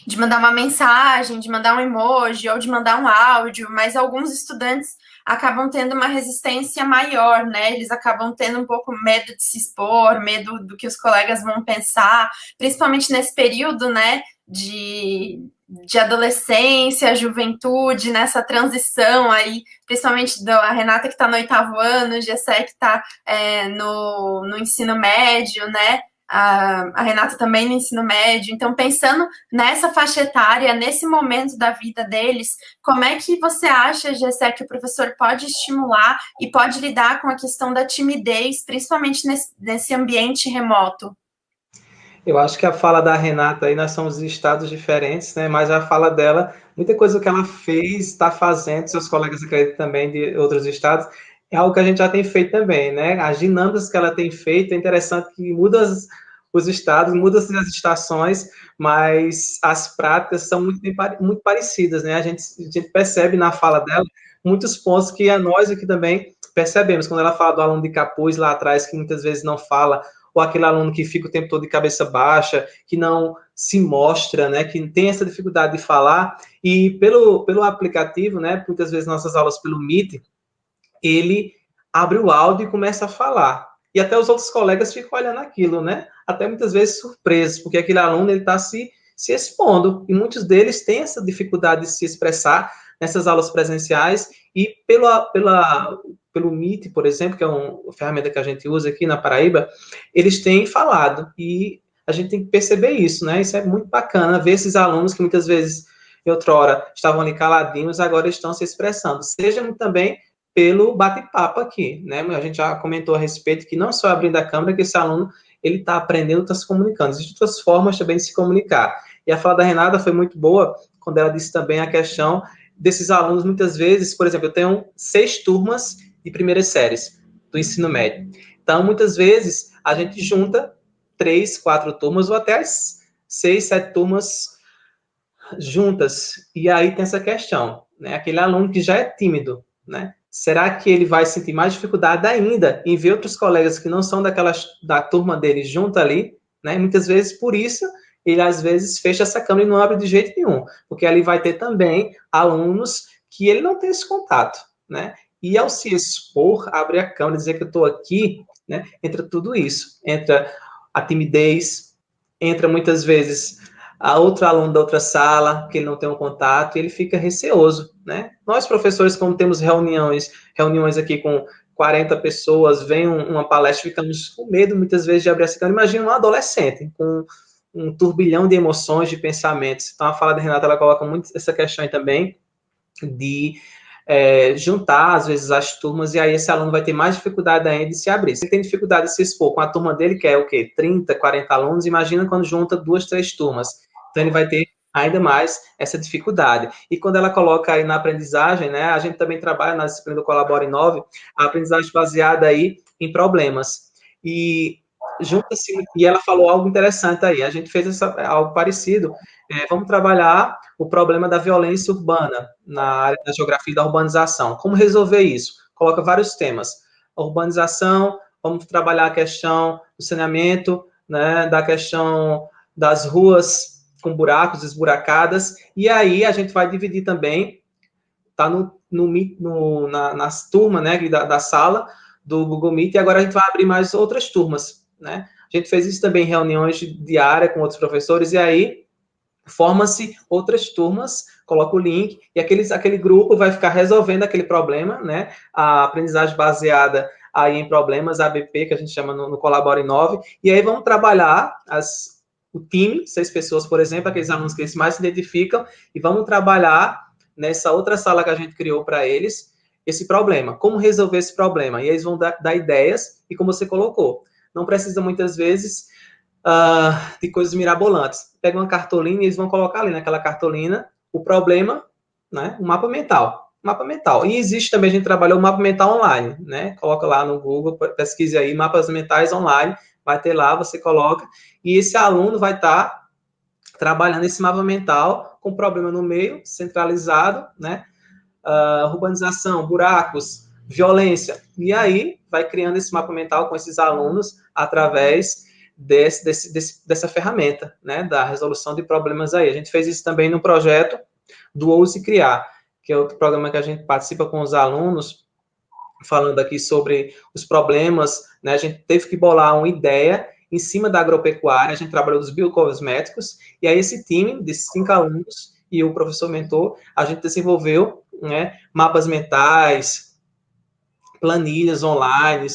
de mandar uma mensagem, de mandar um emoji ou de mandar um áudio, mas alguns estudantes acabam tendo uma resistência maior, né? Eles acabam tendo um pouco medo de se expor, medo do que os colegas vão pensar, principalmente nesse período, né? De adolescência, juventude, nessa transição aí, principalmente a Renata que está no 8º ano, o Gessé que está no ensino médio, né? A Renata também no ensino médio. Então, pensando nessa faixa etária, nesse momento da vida deles, como é que você acha, Gessé, que o professor pode estimular e pode lidar com a questão da timidez, principalmente nesse ambiente remoto? Eu acho que a fala da Renata aí, nós somos de estados diferentes, né? Mas a fala dela, muita coisa que ela fez, está fazendo, seus colegas acreditam também de outros estados, é algo que a gente já tem feito também, né? As dinâmicas que ela tem feito, é interessante que muda os estados, muda as estações, mas as práticas são muito parecidas, né? A gente percebe na fala dela muitos pontos que a nós aqui também percebemos. Quando ela fala do aluno de capuz lá atrás, que muitas vezes não fala, ou aquele aluno que fica o tempo todo de cabeça baixa, que não se mostra, né, que tem essa dificuldade de falar, e pelo aplicativo, né, muitas vezes nossas aulas pelo Meet, ele abre o áudio e começa a falar. E até os outros colegas ficam olhando aquilo, né, até muitas vezes surpresos, porque aquele aluno, ele está se expondo, e muitos deles têm essa dificuldade de se expressar nessas aulas presenciais, e pelo Meet, por exemplo, que é uma ferramenta que a gente usa aqui na Paraíba, eles têm falado, e a gente tem que perceber isso, né? Isso é muito bacana, ver esses alunos que muitas vezes, em outrora, estavam ali caladinhos, agora estão se expressando, seja também pelo bate-papo aqui, né? A gente já comentou a respeito que não só abrindo a câmera que esse aluno, ele está aprendendo, está se comunicando, existem outras formas também de se comunicar. E a fala da Renata foi muito boa, quando ela disse também a questão desses alunos, muitas vezes, por exemplo, eu tenho 6 turmas de primeiras séries do ensino médio. Então, muitas vezes, a gente junta 3, 4 turmas, ou até as 6, 7 turmas juntas. E aí tem essa questão, né? Aquele aluno que já é tímido, né? Será que ele vai sentir mais dificuldade ainda em ver outros colegas que não são da turma dele junto ali, né? Muitas vezes, por isso, ele às vezes fecha essa câmera e não abre de jeito nenhum, porque ali vai ter também alunos que ele não tem esse contato, né? E ao se expor, abrir a câmera e dizer que eu estou aqui, né? Entra tudo isso, entra a timidez, entra muitas vezes a outro aluno da outra sala, que ele não tem um contato, e ele fica receoso, né? Nós, professores, como temos reuniões aqui com 40 pessoas, vem uma palestra, ficamos com medo, muitas vezes, de abrir essa câmera. Imagina um adolescente, com um turbilhão de emoções, de pensamentos. Então, a fala da Renata, ela coloca muito essa questão aí também, de juntar, às vezes, as turmas, e aí esse aluno vai ter mais dificuldade ainda de se abrir. Se ele tem dificuldade de se expor com a turma dele, que é o quê? 30, 40 alunos, imagina quando junta 2, 3 turmas. Então, ele vai ter ainda mais essa dificuldade. E quando ela coloca aí na aprendizagem, né, a gente também trabalha na disciplina do Colabora Inove, a aprendizagem baseada aí em problemas. E junta-se, e ela falou algo interessante aí, a gente fez algo parecido, vamos trabalhar o problema da violência urbana na área da geografia e da urbanização. Como resolver isso? Coloca vários temas. A urbanização, vamos trabalhar a questão do saneamento, né, da questão das ruas com buracos, esburacadas, e aí a gente vai dividir também, tá nas turmas, né, da sala, do Google Meet, e agora a gente vai abrir mais outras turmas, né? A gente fez isso também em reuniões diárias com outros professores, e aí forma-se outras turmas, coloca o link, e aquele grupo vai ficar resolvendo aquele problema, né? A aprendizagem baseada aí em problemas, ABP, que a gente chama no Colabora Inove, e aí vamos trabalhar o time, 6 pessoas, por exemplo, aqueles alunos que eles mais se identificam, e vamos trabalhar nessa outra sala que a gente criou para eles, esse problema, como resolver esse problema, e eles vão dar ideias, e como você colocou, não precisa muitas vezes de coisas mirabolantes. Pega uma cartolina e eles vão colocar ali naquela cartolina o problema, né? Um mapa mental. Mapa mental. E existe também, a gente trabalhou o mapa mental online, né? Coloca lá no Google, pesquise aí, mapas mentais online, vai ter lá, você coloca, e esse aluno vai estar trabalhando esse mapa mental com problema no meio, centralizado, né? Urbanização, buracos, violência. E aí, vai criando esse mapa mental com esses alunos através dessa ferramenta, né, da resolução de problemas aí. A gente fez isso também no projeto do Ouse Criar, que é outro programa que a gente participa com os alunos, falando aqui sobre os problemas, né, a gente teve que bolar uma ideia em cima da agropecuária, a gente trabalhou dos biocosméticos, e aí esse time, desses 5 alunos, e o professor mentor, a gente desenvolveu, né, mapas mentais, planilhas online.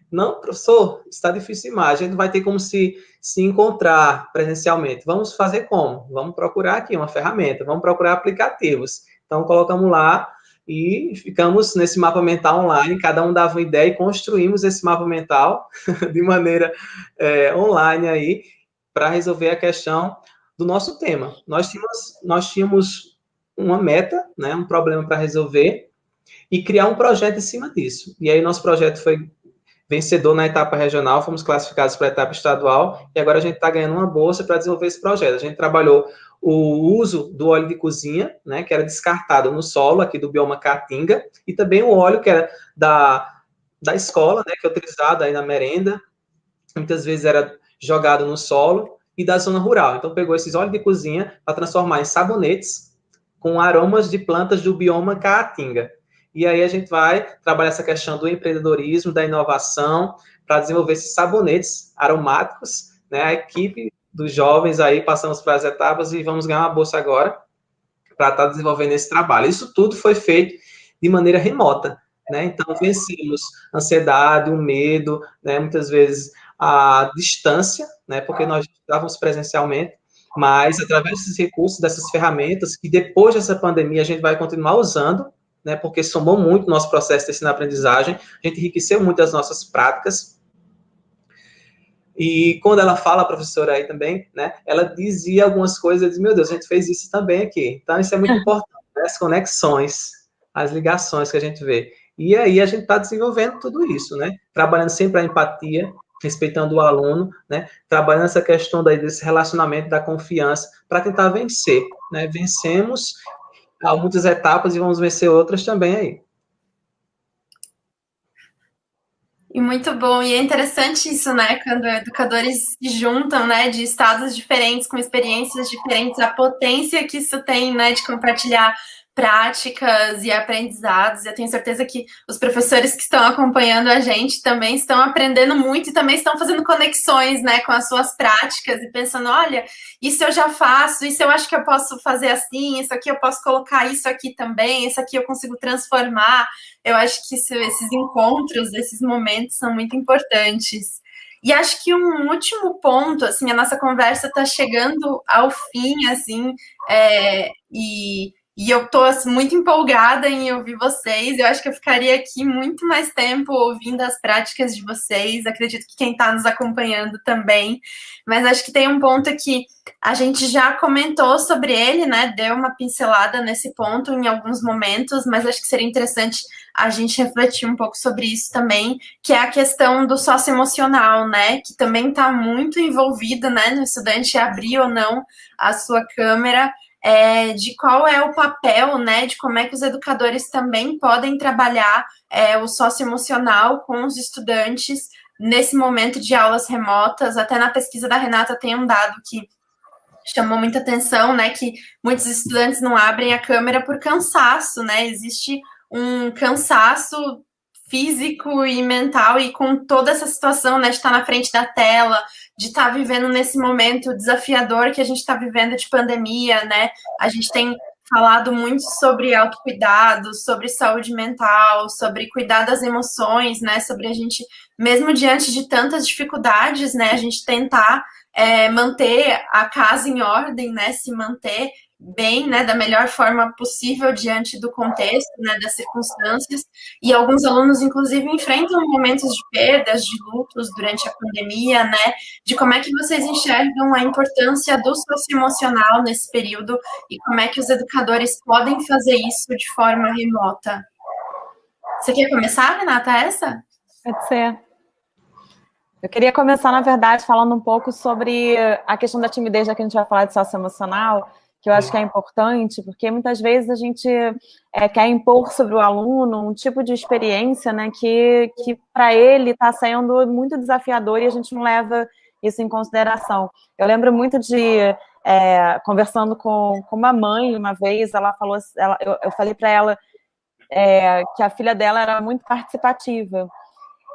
Não, professor, está difícil demais, a gente vai ter como se encontrar presencialmente. Vamos fazer como? Vamos procurar aqui uma ferramenta, vamos procurar aplicativos. Então, colocamos lá e ficamos nesse mapa mental online, cada um dava uma ideia e construímos esse mapa mental de maneira online aí, para resolver a questão do nosso tema. Nós tínhamos uma meta, né, um problema para resolver, e criar um projeto em cima disso. E aí, nosso projeto foi vencedor na etapa regional, fomos classificados para a etapa estadual, e agora a gente está ganhando uma bolsa para desenvolver esse projeto. A gente trabalhou o uso do óleo de cozinha, né, que era descartado no solo aqui do bioma Caatinga, e também o óleo que era da escola, né, que é utilizado aí na merenda, muitas vezes era jogado no solo, e da zona rural. Então, pegou esses óleos de cozinha para transformar em sabonetes com aromas de plantas do bioma Caatinga. E aí a gente vai trabalhar essa questão do empreendedorismo, da inovação, para desenvolver esses sabonetes aromáticos, né? A equipe dos jovens aí, passamos para as etapas e vamos ganhar uma bolsa agora para estar desenvolvendo esse trabalho. Isso tudo foi feito de maneira remota, né? Então, vencemos a ansiedade, o medo, né? Muitas vezes a distância, né? Porque nós estávamos presencialmente, mas através desses recursos, dessas ferramentas, que depois dessa pandemia a gente vai continuar usando, né, porque somou muito o nosso processo de ensino-aprendizagem, a gente enriqueceu muito as nossas práticas, e quando ela fala, a professora aí também, né, ela dizia algumas coisas, eu disse, meu Deus, a gente fez isso também aqui, então isso é muito importante, né, as conexões, as ligações que a gente vê, e aí a gente está desenvolvendo tudo isso, né, trabalhando sempre a empatia, respeitando o aluno, né, trabalhando essa questão daí desse relacionamento, da confiança, para tentar vencer, né, vencemos há muitas etapas e vamos vencer outras também aí. E muito bom, e é interessante isso, né, quando educadores se juntam, né, de estados diferentes, com experiências diferentes, a potência que isso tem, né, de compartilhar práticas e aprendizados, e eu tenho certeza que os professores que estão acompanhando a gente também estão aprendendo muito e também estão fazendo conexões, né, com as suas práticas e pensando, olha, isso eu já faço, isso eu acho que eu posso fazer assim, isso aqui eu posso colocar isso aqui também, isso aqui eu consigo transformar. Eu acho que esses encontros, esses momentos são muito importantes. E acho que um último ponto, assim, a nossa conversa está chegando ao fim, assim, e eu estou assim, muito empolgada em ouvir vocês. Eu acho que eu ficaria aqui muito mais tempo ouvindo as práticas de vocês. Acredito que quem está nos acompanhando também. Mas acho que tem um ponto que a gente já comentou sobre ele, né? Deu uma pincelada nesse ponto em alguns momentos, mas acho que seria interessante a gente refletir um pouco sobre isso também, que é a questão do socioemocional, né? Que também está muito envolvida, né? No estudante abrir ou não a sua câmera. De qual é o papel, né, de como é que os educadores também podem trabalhar o socioemocional com os estudantes nesse momento de aulas remotas. Até na pesquisa da Renata tem um dado que chamou muita atenção, né, que muitos estudantes não abrem a câmera por cansaço, né, existe um cansaço físico e mental, e com toda essa situação, né, de estar na frente da tela, de estar vivendo nesse momento desafiador que a gente está vivendo de pandemia, né? A gente tem falado muito sobre autocuidado, sobre saúde mental, sobre cuidar das emoções, né? Sobre a gente, mesmo diante de tantas dificuldades, né? A gente tentar manter a casa em ordem, né? Se manter bem, né, da melhor forma possível diante do contexto, né, das circunstâncias, e alguns alunos, inclusive, enfrentam momentos de perdas, de lutos durante a pandemia, né, de como é que vocês enxergam a importância do socioemocional nesse período e como é que os educadores podem fazer isso de forma remota. Você quer começar, Renata, essa? Pode ser. Eu queria começar, na verdade, falando um pouco sobre a questão da timidez, já que a gente vai falar de socioemocional, que eu acho que é importante, porque muitas vezes a gente quer impor sobre o aluno um tipo de experiência, né, que para ele está sendo muito desafiador e a gente não leva isso em consideração. Eu lembro muito de, conversando com uma mãe uma vez, ela falou, eu falei para ela que a filha dela era muito participativa.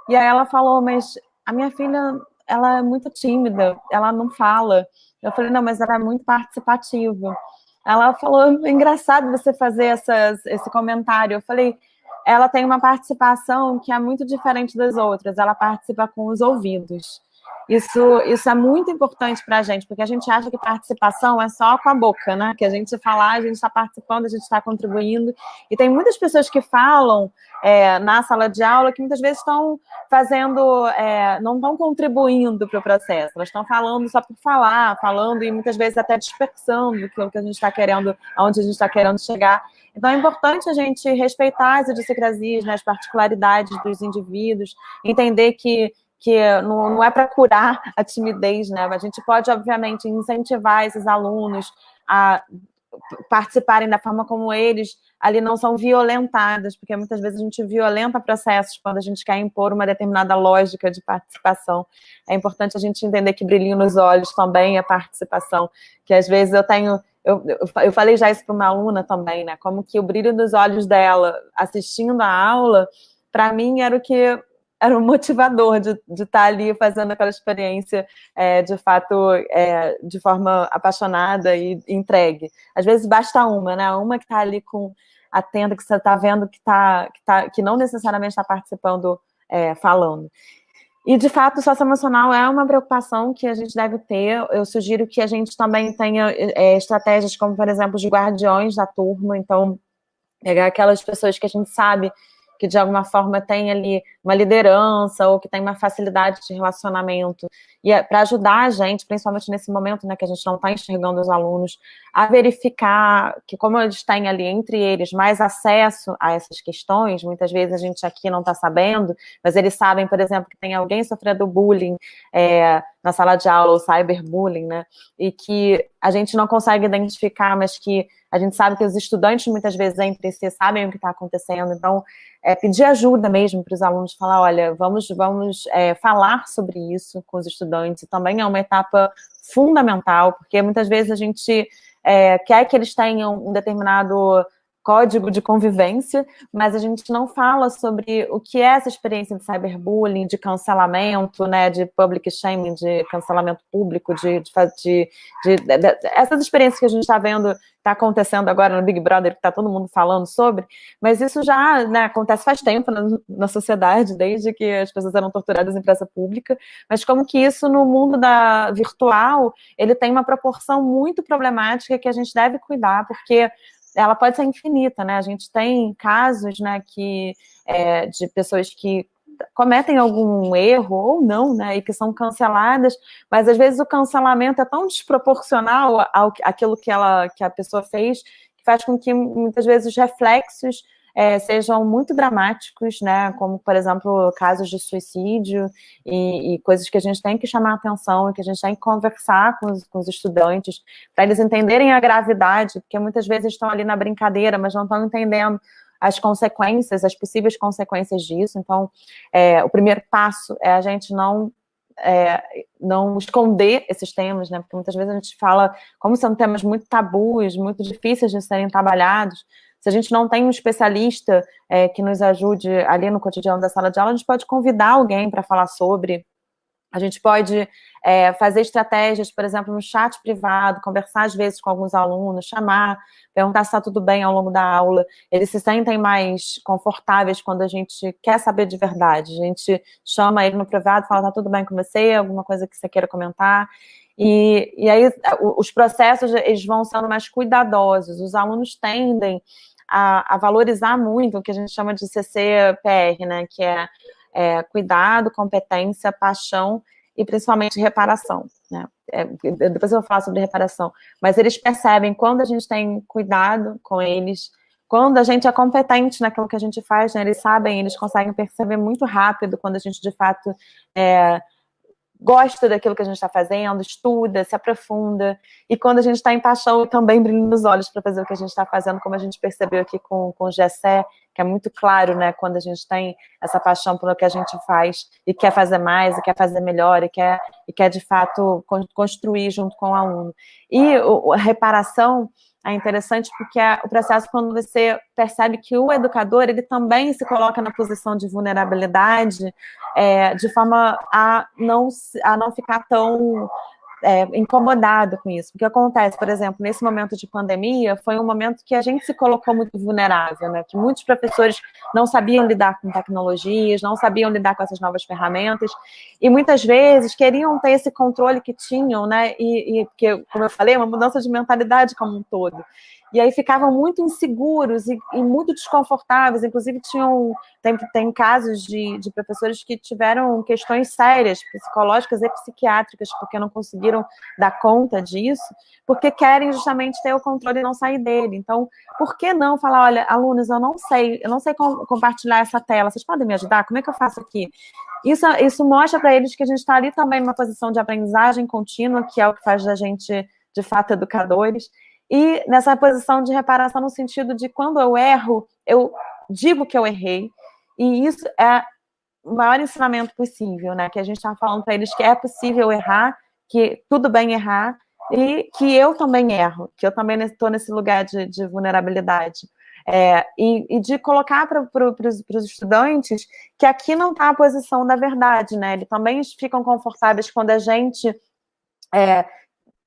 E aí ela falou, mas a minha filha, ela é muito tímida, ela não fala. Eu falei, não, mas ela é muito participativa. Ela falou, é engraçado você fazer esse comentário. Eu falei, ela tem uma participação que é muito diferente das outras, ela participa com os ouvidos. Isso é muito importante para a gente, porque a gente acha que participação é só com a boca, né? Que a gente falar, a gente está participando, a gente está contribuindo. E tem muitas pessoas que falam na sala de aula que muitas vezes estão fazendo, não estão contribuindo para o processo, elas estão falando só por falar, falando e muitas vezes até dispersando aquilo que a gente está querendo, aonde a gente está querendo chegar. Então é importante a gente respeitar as idiosincrasias, né, as particularidades dos indivíduos, entender que não é para curar a timidez, né? A gente pode, obviamente, incentivar esses alunos a participarem da forma como eles ali não são violentados, porque muitas vezes a gente violenta processos quando a gente quer impor uma determinada lógica de participação. É importante a gente entender que brilhinho nos olhos também é participação, que às vezes eu falei já isso para uma aluna também, né? Como que o brilho nos olhos dela assistindo a aula, para mim era um motivador de estar ali fazendo aquela experiência de fato de forma apaixonada e entregue. Às vezes basta uma, né? Uma que está ali atenta, que você está vendo que não necessariamente está participando, falando. E, de fato, o socioemocional é uma preocupação que a gente deve ter. Eu sugiro que a gente também tenha estratégias como, por exemplo, de guardiões da turma. Então, pegar aquelas pessoas que a gente sabe que de alguma forma tem ali uma liderança ou que tem uma facilidade de relacionamento, e para ajudar a gente, principalmente nesse momento, né, que a gente não está enxergando os alunos, a verificar que como eles têm ali entre eles mais acesso a essas questões, muitas vezes a gente aqui não está sabendo, mas eles sabem, por exemplo, que tem alguém sofrendo bullying na sala de aula, ou cyberbullying, né, e que a gente não consegue identificar, mas que a gente sabe que os estudantes muitas vezes entre si sabem o que está acontecendo, então pedir ajuda mesmo para os alunos, falar, olha, vamos falar sobre isso com os estudantes, e também é uma etapa fundamental, porque muitas vezes a gente quer que eles tenham um determinado código de convivência, mas a gente não fala sobre o que é essa experiência de cyberbullying, de cancelamento, né, de public shaming, de cancelamento público, essas experiências que a gente está vendo, está acontecendo agora no Big Brother, que está todo mundo falando sobre, mas isso já, né, acontece faz tempo na sociedade, desde que as pessoas eram torturadas em praça pública, mas como que isso no mundo virtual, ele tem uma proporção muito problemática que a gente deve cuidar, porque ela pode ser infinita, né? A gente tem casos, né, de pessoas que cometem algum erro ou não, né, e que são canceladas, mas às vezes o cancelamento é tão desproporcional àquilo que a pessoa fez, que faz com que muitas vezes os reflexos sejam muito dramáticos, né, como, por exemplo, casos de suicídio e coisas que a gente tem que chamar a atenção, que a gente tem que conversar com os estudantes, para eles entenderem a gravidade, porque muitas vezes estão ali na brincadeira, mas não estão entendendo as consequências, as possíveis consequências disso. Então, o primeiro passo é a gente não esconder esses temas, né? Porque muitas vezes a gente fala como são temas muito tabus, muito difíceis de serem trabalhados, Se a gente não tem um especialista que nos ajude ali no cotidiano da sala de aula, a gente pode convidar alguém para falar sobre. A gente pode fazer estratégias, por exemplo, no chat privado, conversar às vezes com alguns alunos, chamar, perguntar se está tudo bem ao longo da aula. Eles se sentem mais confortáveis quando a gente quer saber de verdade. A gente chama ele no privado, fala, está tudo bem com você? Alguma coisa que você queira comentar? E aí os processos eles vão sendo mais cuidadosos. Os alunos tendem a valorizar muito o que a gente chama de CCPR, né, que é cuidado, competência, paixão e principalmente reparação, né? Depois eu vou falar sobre reparação, mas eles percebem quando a gente tem cuidado com eles, quando a gente é competente naquilo que a gente faz, né? Eles sabem, eles conseguem perceber muito rápido quando a gente de fato gosta daquilo que a gente está fazendo, estuda, se aprofunda, e quando a gente está em paixão, também brilha nos olhos para fazer o que a gente está fazendo, como a gente percebeu aqui com o Gessé, que é muito claro, né, quando a gente tem essa paixão pelo que a gente faz, e quer fazer mais, e quer fazer melhor, e quer de fato construir junto com o aluno. E a reparação é interessante porque o processo, quando você percebe que o educador, ele também se coloca na posição de vulnerabilidade, de forma a não ficar tão incomodado com isso. O que acontece, por exemplo, nesse momento de pandemia, foi um momento que a gente se colocou muito vulnerável, né? Que muitos professores não sabiam lidar com tecnologias, não sabiam lidar com essas novas ferramentas, e muitas vezes queriam ter esse controle que tinham, né? E porque, como eu falei, é uma mudança de mentalidade como um todo. E aí ficavam muito inseguros e muito desconfortáveis, inclusive tem casos de professores que tiveram questões sérias, psicológicas e psiquiátricas, porque não conseguiram dar conta disso, porque querem justamente ter o controle e não sair dele. Então, por que não falar, olha, alunos, eu não sei compartilhar essa tela, vocês podem me ajudar? Como é que eu faço aqui? Isso mostra para eles que a gente está ali também numa posição de aprendizagem contínua, que é o que faz da gente, de fato, educadores, e nessa posição de reparação no sentido de quando eu erro, eu digo que eu errei, e isso é o maior ensinamento possível, né, que a gente está falando para eles que é possível errar, que tudo bem errar, e que eu também erro, que eu também estou nesse lugar de vulnerabilidade. E de colocar para os estudantes que aqui não está a posição da verdade, né, eles também ficam confortáveis quando a gente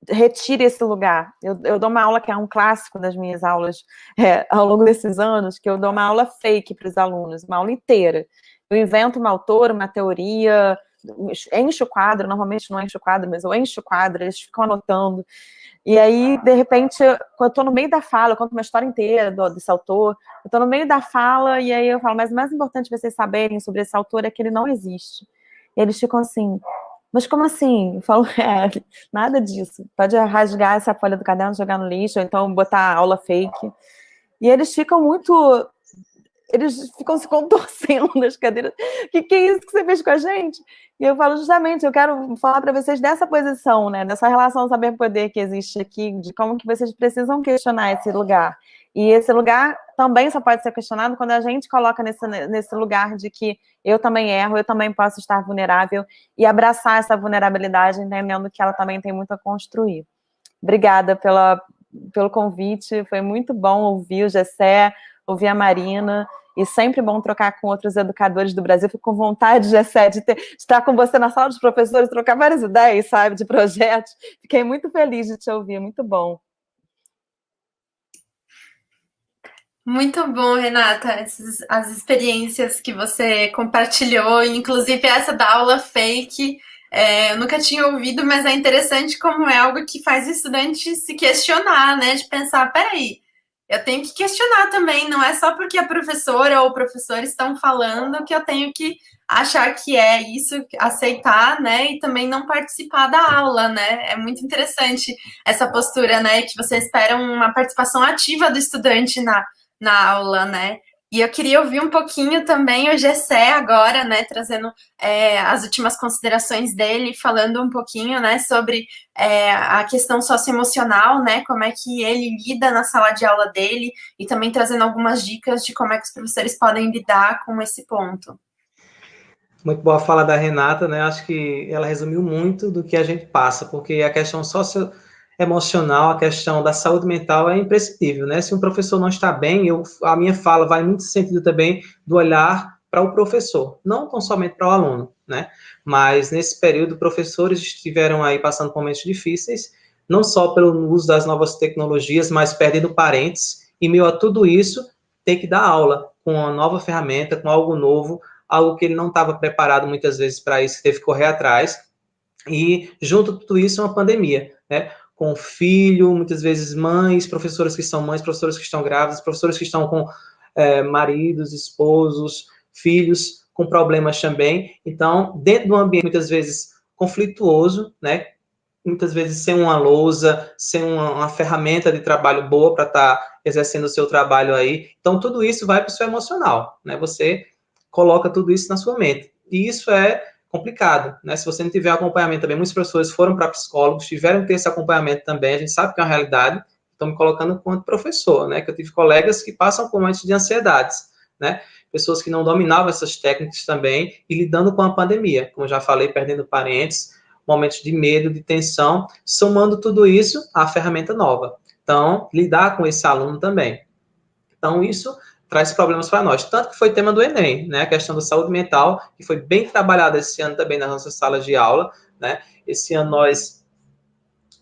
retire esse lugar. Eu dou uma aula que é um clássico das minhas aulas ao longo desses anos, que eu dou uma aula fake para os alunos, uma aula inteira. Eu invento uma autora, uma teoria, encho o quadro, normalmente não encho o quadro, mas eu encho o quadro, eles ficam anotando. E aí, de repente, quando eu estou no meio da fala, eu conto uma história inteira desse autor, eu estou no meio da fala, e aí eu falo, mas o mais importante vocês saberem sobre esse autor é que ele não existe. E eles ficam assim, mas como assim? Eu falo, nada disso. Pode rasgar essa folha do caderno, jogar no lixo, ou então botar aula fake. E eles ficam se contorcendo nas cadeiras. Que é isso que você fez com a gente? E eu falo, justamente, eu quero falar para vocês dessa posição, né? Dessa relação saber-poder que existe aqui, de como que vocês precisam questionar esse lugar. E esse lugar também só pode ser questionado quando a gente coloca nesse lugar de que eu também erro, eu também posso estar vulnerável, e abraçar essa vulnerabilidade, entendendo que ela também tem muito a construir. Obrigada pelo convite, foi muito bom ouvir o Gessé, ouvir a Marina, e sempre bom trocar com outros educadores do Brasil. Fico com vontade, Gessé, de estar com você na sala dos professores, trocar várias ideias, sabe, de projetos. Fiquei muito feliz de te ouvir, muito bom. Muito bom, Renata, as experiências que você compartilhou, inclusive essa da aula fake, eu nunca tinha ouvido, mas é interessante como é algo que faz o estudante se questionar, né, de pensar, peraí, eu tenho que questionar também, não é só porque a professora ou o professor estão falando que eu tenho que achar que é isso, aceitar, né, e também não participar da aula, né, é muito interessante essa postura, né, que você espera uma participação ativa do estudante na aula, né? E eu queria ouvir um pouquinho também o Gessé agora, né? Trazendo as últimas considerações dele, falando um pouquinho, né? Sobre a questão socioemocional, né? Como é que ele lida na sala de aula dele e também trazendo algumas dicas de como é que os professores podem lidar com esse ponto. Muito boa fala da Renata, né? Acho que ela resumiu muito do que a gente passa, porque a questão emocional, a questão da saúde mental é imprescindível, né? Se um professor não está bem, a minha fala vai muito no sentido também do olhar para o professor, não tão somente para o aluno, né? Mas nesse período, professores estiveram aí passando por momentos difíceis, não só pelo uso das novas tecnologias, mas perdendo parentes, e meio a tudo isso, tem que dar aula com uma nova ferramenta, com algo novo, algo que ele não estava preparado muitas vezes para isso, teve que correr atrás, e junto tudo isso é uma pandemia, né? Com filho, muitas vezes mães, professoras que são mães, professoras que estão grávidas, professores que estão com maridos, esposos, filhos com problemas também. Então, dentro de um ambiente muitas vezes conflituoso, né? Muitas vezes sem uma lousa, sem uma ferramenta de trabalho boa para estar exercendo o seu trabalho aí. Então, tudo isso vai para o seu emocional, né? Você coloca tudo isso na sua mente. E isso é complicado, né? Se você não tiver acompanhamento também, muitos professores foram para psicólogos, tiveram que ter esse acompanhamento também, a gente sabe que é uma realidade, estou me colocando enquanto professor, né? Que eu tive colegas que passam por momentos de ansiedades, né? Pessoas que não dominavam essas técnicas também e lidando com a pandemia, como eu já falei, perdendo parentes, momentos de medo, de tensão, somando tudo isso à ferramenta nova. Então, lidar com esse aluno também. Então, isso traz problemas para nós. Tanto que foi tema do Enem, né? A questão da saúde mental, que foi bem trabalhada esse ano também nas nossas salas de aula, né? Esse ano nós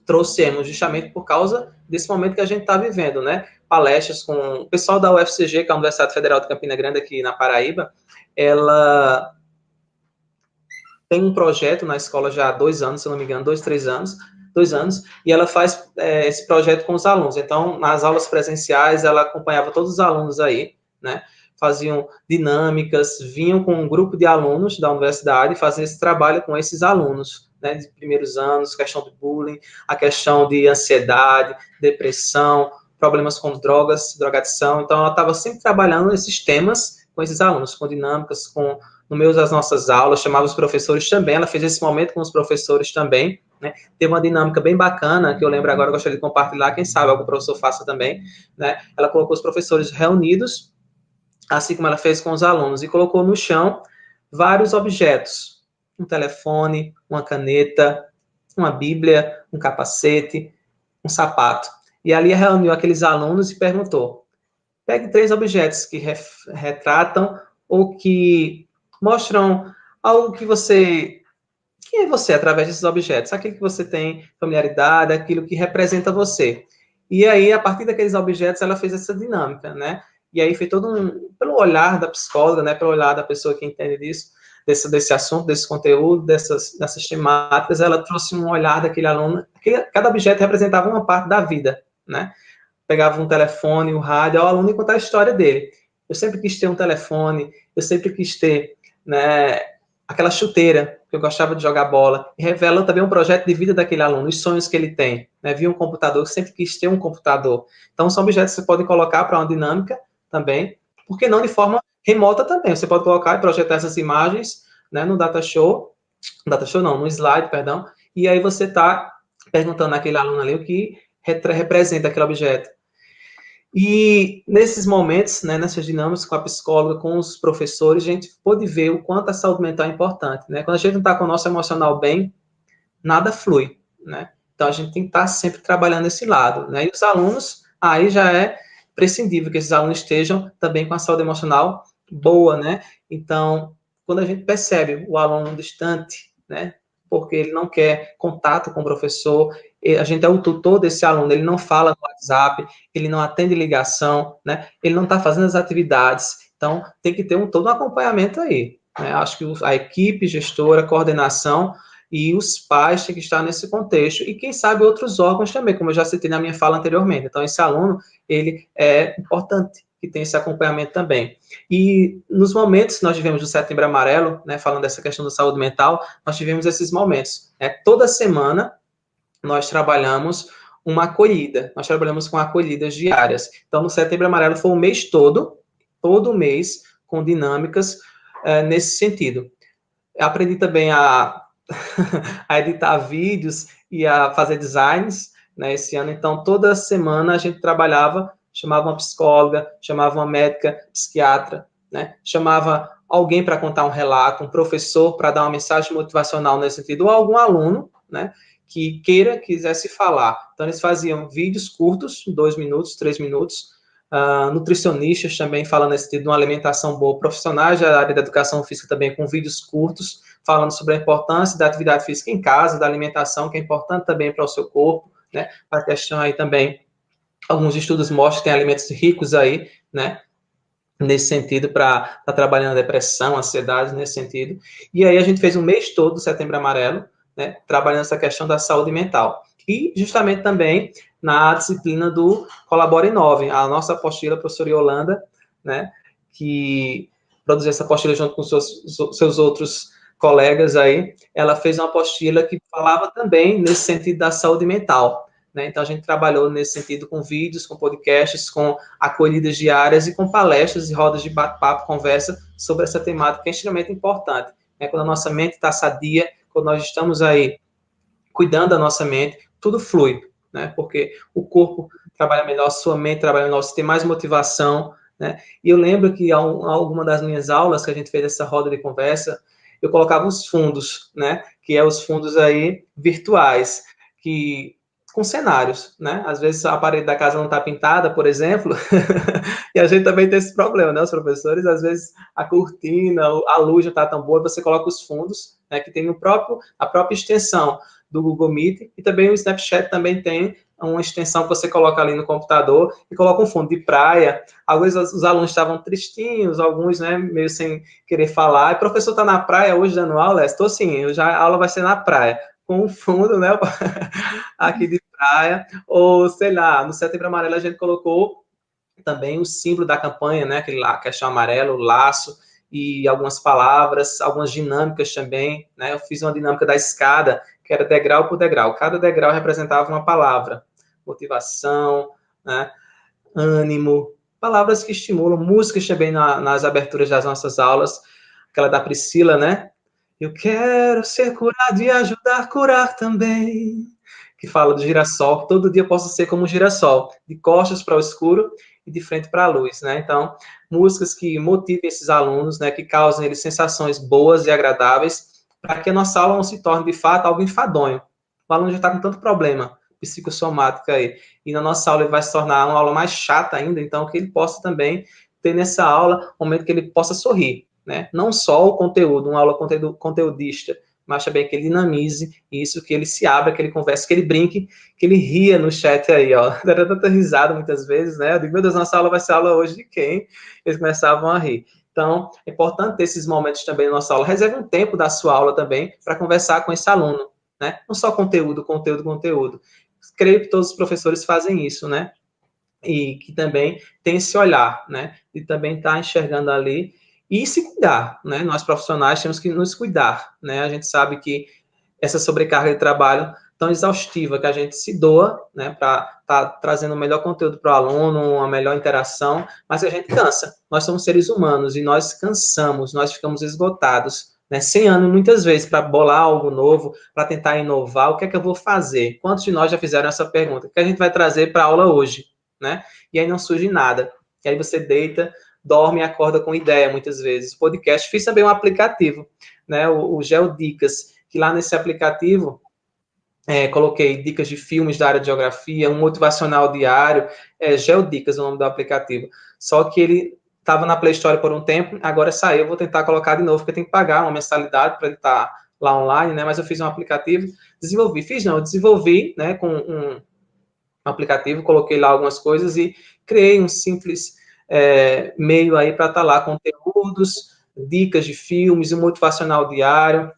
trouxemos justamente por causa desse momento que a gente está vivendo, né? Palestras com o pessoal da UFCG, que é a Universidade Federal de Campina Grande, aqui na Paraíba, ela tem um projeto na escola já há 2 anos, se eu não me engano, 2 anos, e ela faz esse projeto com os alunos. Então, nas aulas presenciais, ela acompanhava todos os alunos aí, né? Faziam dinâmicas, vinham com um grupo de alunos da universidade e faziam esse trabalho com esses alunos, né? De primeiros anos, questão de bullying, a questão de ansiedade, depressão, problemas com drogas, drogadição. Então, ela estava sempre trabalhando esses temas com esses alunos, com dinâmicas, no meio das nossas aulas, chamava os professores também, ela fez esse momento com os professores também, né? Teve uma dinâmica bem bacana, que eu lembro agora, eu gostaria de compartilhar, quem sabe algum professor faça também, né? Ela colocou os professores reunidos, assim como ela fez com os alunos, e colocou no chão vários objetos, um telefone, uma caneta, uma bíblia, um capacete, um sapato. E ali reuniu aqueles alunos e perguntou, pegue 3 objetos que retratam ou que mostram algo que você... Quem é você através desses objetos? Aquilo que você tem familiaridade, aquilo que representa você. E aí, a partir daqueles objetos, ela fez essa dinâmica, né? E aí foi pelo olhar da psicóloga, né? Pelo olhar da pessoa que entende disso, desse assunto, desse conteúdo, dessas temáticas, ela trouxe um olhar daquele aluno. Cada objeto representava uma parte da vida, né? Pegava um telefone, um rádio, o aluno ia contar a história dele. Eu sempre quis ter um telefone, eu sempre quis ter, né, aquela chuteira, que eu gostava de jogar bola, e revela também um projeto de vida daquele aluno, os sonhos que ele tem, né, via um computador, eu sempre quis ter um computador. Então, são objetos que você pode colocar para uma dinâmica também, porque não de forma remota também, você pode colocar e projetar essas imagens, né, no no slide, perdão, e aí você está perguntando àquele aluno ali o que representa aquele objeto. E nesses momentos, né, nessas dinâmicas com a psicóloga, com os professores, a gente pôde ver o quanto a saúde mental é importante, né? Quando a gente não está com o nosso emocional bem, nada flui, né? Então, a gente tem que estar sempre trabalhando esse lado, né? E os alunos, aí já é prescindível que esses alunos estejam também com a saúde emocional boa, né? Então, quando a gente percebe o aluno distante, né? Porque ele não quer contato com o professor, a gente é o tutor desse aluno, ele não fala no WhatsApp, ele não atende ligação, né? Ele não está fazendo as atividades. Então, tem que ter todo um acompanhamento aí, né? Acho que a equipe gestora, a coordenação e os pais têm que estar nesse contexto. E, quem sabe, outros órgãos também, como eu já citei na minha fala anteriormente. Então, esse aluno, ele é importante que tenha esse acompanhamento também. E nos momentos que nós tivemos do Setembro Amarelo, né, falando dessa questão da saúde mental, nós tivemos esses momentos. Né? Toda semana, nós trabalhamos uma acolhida. Nós trabalhamos com acolhidas diárias. Então, no Setembro Amarelo foi o mês todo mês, com dinâmicas nesse sentido. Eu aprendi também a editar vídeos e a fazer designs, né, esse ano. Então, toda semana a gente trabalhava, chamava uma psicóloga, chamava uma médica, psiquiatra, né, chamava alguém para contar um relato, um professor para dar uma mensagem motivacional nesse sentido, ou algum aluno, né, que quisesse falar. Então, eles faziam vídeos curtos, 2 minutos, 3 minutos, nutricionistas também falando nesse tipo de uma alimentação boa, profissionais da área da educação física também com vídeos curtos, falando sobre a importância da atividade física em casa, da alimentação, que é importante também para o seu corpo, né? A questão aí também, alguns estudos mostram que tem alimentos ricos aí, né? Nesse sentido, para estar trabalhando a depressão, a ansiedade, nesse sentido. E aí a gente fez um mês todo do Setembro Amarelo, né, trabalhando essa questão da saúde mental. E justamente também na disciplina do Colabora Inove, a nossa apostila, a professora Yolanda, né, que produziu essa apostila junto com seus outros colegas aí, ela fez uma apostila que falava também nesse sentido da saúde mental. Né? Então, a gente trabalhou nesse sentido com vídeos, com podcasts, com acolhidas diárias e com palestras e rodas de bate-papo, conversa sobre essa temática que é extremamente importante. Né? Quando a nossa mente está sadia, quando nós estamos aí cuidando da nossa mente, tudo flui, né? Porque o corpo trabalha melhor, a sua mente trabalha melhor, você tem mais motivação, né? E eu lembro que alguma das minhas aulas que a gente fez essa roda de conversa, eu colocava os fundos, né? Que é os fundos aí virtuais, que com cenários, né? Às vezes a parede da casa não está pintada, por exemplo, e a gente também tem esse problema, né? Os professores, às vezes, a cortina, a luz não está tão boa, você coloca os fundos, né? Que tem a própria extensão do Google Meet, e também o Snapchat também tem uma extensão que você coloca ali no computador e coloca um fundo de praia. Alguns os alunos estavam tristinhos, alguns, né, meio sem querer falar. O professor está na praia hoje dando aula? Estou sim, a aula vai ser na praia, com um fundo, né, aqui de praia, ou sei lá, no Setembro Amarelo a gente colocou também o símbolo da campanha, né, aquele lá, caixão amarelo, laço, e algumas palavras, algumas dinâmicas também, né, eu fiz uma dinâmica da escada, que era degrau por degrau, cada degrau representava uma palavra, motivação, né, ânimo, palavras que estimulam, músicas também nas aberturas das nossas aulas, aquela da Priscila, né, eu quero ser curado e ajudar a curar também, que fala do girassol, que todo dia eu posso ser como um girassol, de costas para o escuro e de frente para a luz, né? Então, músicas que motivem esses alunos, né, que causem eles sensações boas e agradáveis, para que a nossa aula não se torne, de fato, algo enfadonho. O aluno já está com tanto problema psicossomático aí, e na nossa aula ele vai se tornar uma aula mais chata ainda, então que ele possa também ter nessa aula um momento que ele possa sorrir, né? Não só o conteúdo, uma aula conteudista, mas também que ele dinamize isso, que ele se abra, que ele converse, que ele brinque, que ele ria no chat aí, ó. Era tanta risada muitas vezes, né? Eu digo, meu Deus, nossa aula vai ser aula hoje de quem? Eles começavam a rir. Então, é importante ter esses momentos também na nossa aula. Reserve um tempo da sua aula também para conversar com esse aluno, né? Não só conteúdo. Creio que todos os professores fazem isso, né? E que também tem esse olhar, né? E também está enxergando ali e se cuidar, né? Nós profissionais temos que nos cuidar, né? A gente sabe que essa sobrecarga de trabalho tão exaustiva que a gente se doa, né, para estar trazendo o melhor conteúdo para o aluno, uma melhor interação, mas a gente cansa. Nós somos seres humanos e nós cansamos, nós ficamos esgotados, né? 100 anos muitas vezes para bolar algo novo, para tentar inovar. O que é que eu vou fazer? Quantos de nós já fizeram essa pergunta? O que a gente vai trazer para a aula hoje, né? E aí não surge nada. E aí você deita, dorme e acorda com ideia, muitas vezes. O podcast, fiz também um aplicativo, né, o Geodicas, que lá nesse aplicativo, coloquei dicas de filmes da área de geografia, um motivacional diário, Geodicas o nome do aplicativo. Só que ele estava na Play Store por um tempo, agora saiu, eu vou tentar colocar de novo, porque tem que pagar uma mensalidade para ele estar lá online, né, mas eu fiz um aplicativo, desenvolvi, né, com um aplicativo, coloquei lá algumas coisas e criei um simples meio aí para estar lá, conteúdos, dicas de filmes, um motivacional diário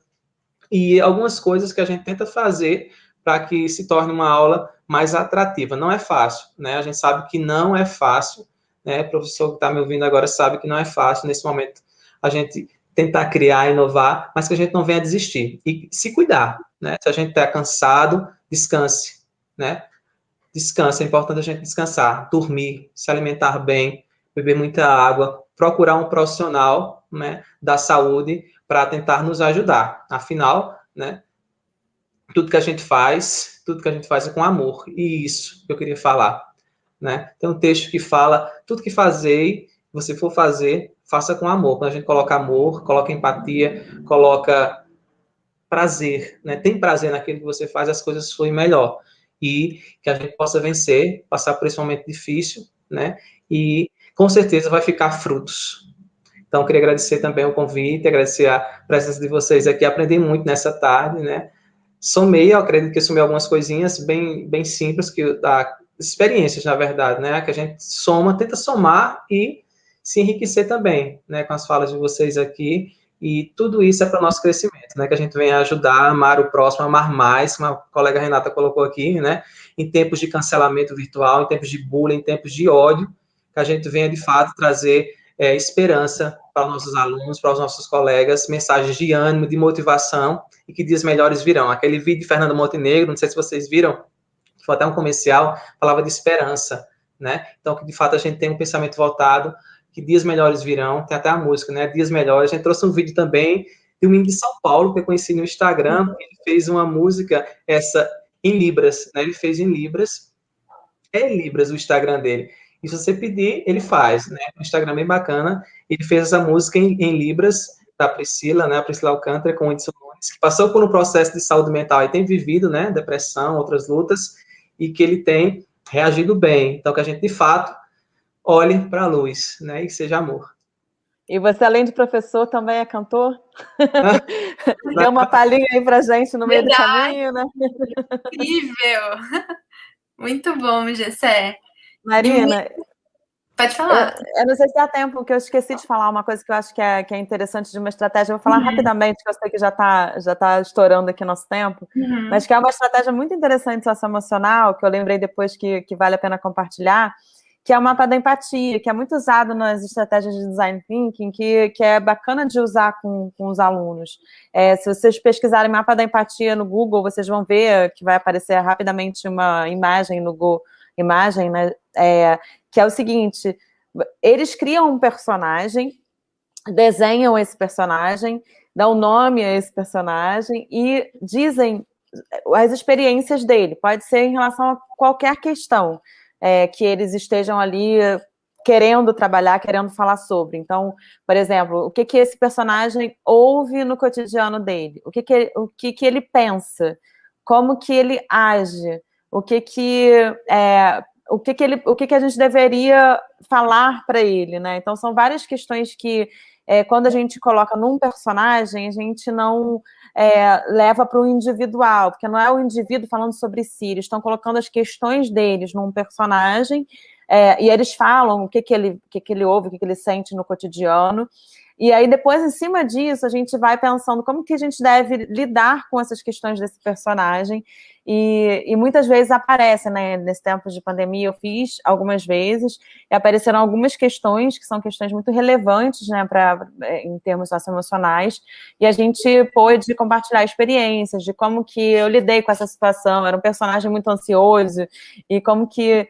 e algumas coisas que a gente tenta fazer para que se torne uma aula mais atrativa. Não é fácil, né? A gente sabe que não é fácil, né? O professor que está me ouvindo agora sabe que não é fácil nesse momento a gente tentar criar, inovar, mas que a gente não venha desistir e se cuidar, né? Se a gente está cansado, descanse, né? Descansa, é importante a gente descansar, dormir, se alimentar bem, beber muita água, procurar um profissional, né, da saúde para tentar nos ajudar. Afinal, né, tudo que a gente faz é com amor. E isso que eu queria falar, né? Tem um texto que fala, tudo que você for fazer, faça com amor. Quando a gente coloca amor, coloca empatia, coloca prazer, né? Tem prazer naquilo que você faz, as coisas fluem melhor. E que a gente possa vencer, passar por esse momento difícil, né? E com certeza vai ficar frutos. Então, queria agradecer também o convite, agradecer a presença de vocês aqui, aprendi muito nessa tarde, né? Eu acredito que eu somei algumas coisinhas bem simples, experiências, na verdade, né? Que a gente tenta somar e se enriquecer também, né? Com as falas de vocês aqui. E tudo isso é para o nosso crescimento, né? Que a gente venha ajudar a amar o próximo, a amar mais, como a colega Renata colocou aqui, né? Em tempos de cancelamento virtual, em tempos de bullying, em tempos de ódio, que a gente venha, de fato, trazer esperança para os nossos alunos, para os nossos colegas, mensagens de ânimo, de motivação, e que dias melhores virão. Aquele vídeo de Fernando Montenegro, não sei se vocês viram, foi até um comercial, falava de esperança, né? Então, que de fato a gente tem um pensamento voltado, que dias melhores virão, tem até a música, né? Dias melhores. A gente trouxe um vídeo também de um menino de São Paulo, que eu conheci no Instagram, ele fez uma música, em Libras, né? Ele fez em Libras, em Libras o Instagram dele. E se você pedir, ele faz, né? Um Instagram bem bacana. Ele fez essa música em Libras, da Priscila, né? A Priscila Alcântara, com o Edson Nunes, que passou por um processo de saúde mental e tem vivido, né? Depressão, outras lutas, e que ele tem reagido bem. Então, que a gente, de fato, olhe para a luz, né? E seja amor. E você, além de professor, também é cantor? Deu uma palhinha aí pra gente no meio do caminho, né? Incrível! Muito bom, Gessé. Marina, pode falar. Eu não sei se dá tempo, porque eu esqueci de falar uma coisa que eu acho que é interessante de uma estratégia. Eu vou falar rapidamente, que eu sei que já tá estourando aqui nosso tempo, mas que é uma estratégia muito interessante socioemocional, que eu lembrei depois que vale a pena compartilhar, que é o mapa da empatia, que é muito usado nas estratégias de design thinking, que é bacana de usar com os alunos. Se vocês pesquisarem mapa da empatia no Google, vocês vão ver que vai aparecer rapidamente uma imagem no Google, né? Que é o seguinte: eles criam um personagem, desenham esse personagem, dão nome a esse personagem e dizem as experiências dele. Pode ser em relação a qualquer questão que eles estejam ali querendo trabalhar, querendo falar sobre. Então, por exemplo, o que esse personagem ouve no cotidiano dele? O que ele pensa? Como que ele age? O que a gente deveria falar para ele, né? Então, são várias questões que, quando a gente coloca num personagem, a gente não leva para o individual, porque não é o indivíduo falando sobre si, eles estão colocando as questões deles num personagem, e eles falam o que ele ouve, o que ele sente no cotidiano. E aí, depois, em cima disso, a gente vai pensando como que a gente deve lidar com essas questões desse personagem. E muitas vezes aparece, né? Nesse tempo de pandemia, eu fiz algumas vezes, e apareceram algumas questões que são questões muito relevantes, né, em termos socioemocionais, e a gente pôde compartilhar experiências de como que eu lidei com essa situação. Era um personagem muito ansioso, e como que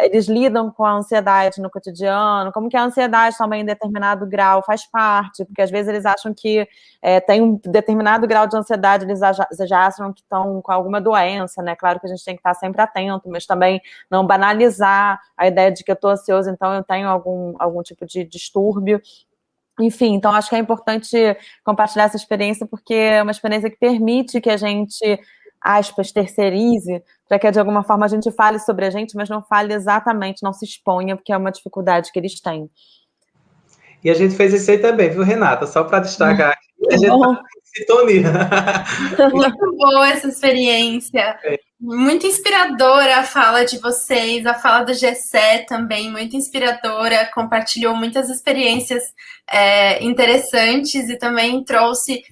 eles lidam com a ansiedade no cotidiano, como que a ansiedade também em determinado grau faz parte, porque às vezes eles acham que tem um determinado grau de ansiedade, eles já acham que estão com alguma doença, né? Claro que a gente tem que estar sempre atento, mas também não banalizar a ideia de que eu estou ansioso, então eu tenho algum tipo de distúrbio. Enfim, então acho que é importante compartilhar essa experiência, porque é uma experiência que permite que a gente, aspas, terceirize, para que de alguma forma a gente fale sobre a gente, mas não fale exatamente, não se exponha, porque é uma dificuldade que eles têm. E a gente fez isso aí também, viu, Renata? Só para destacar aqui, a gente está em sintonia. Muito boa essa experiência. Muito inspiradora a fala de vocês, a fala do Gessé também, muito inspiradora, compartilhou muitas experiências interessantes e também trouxe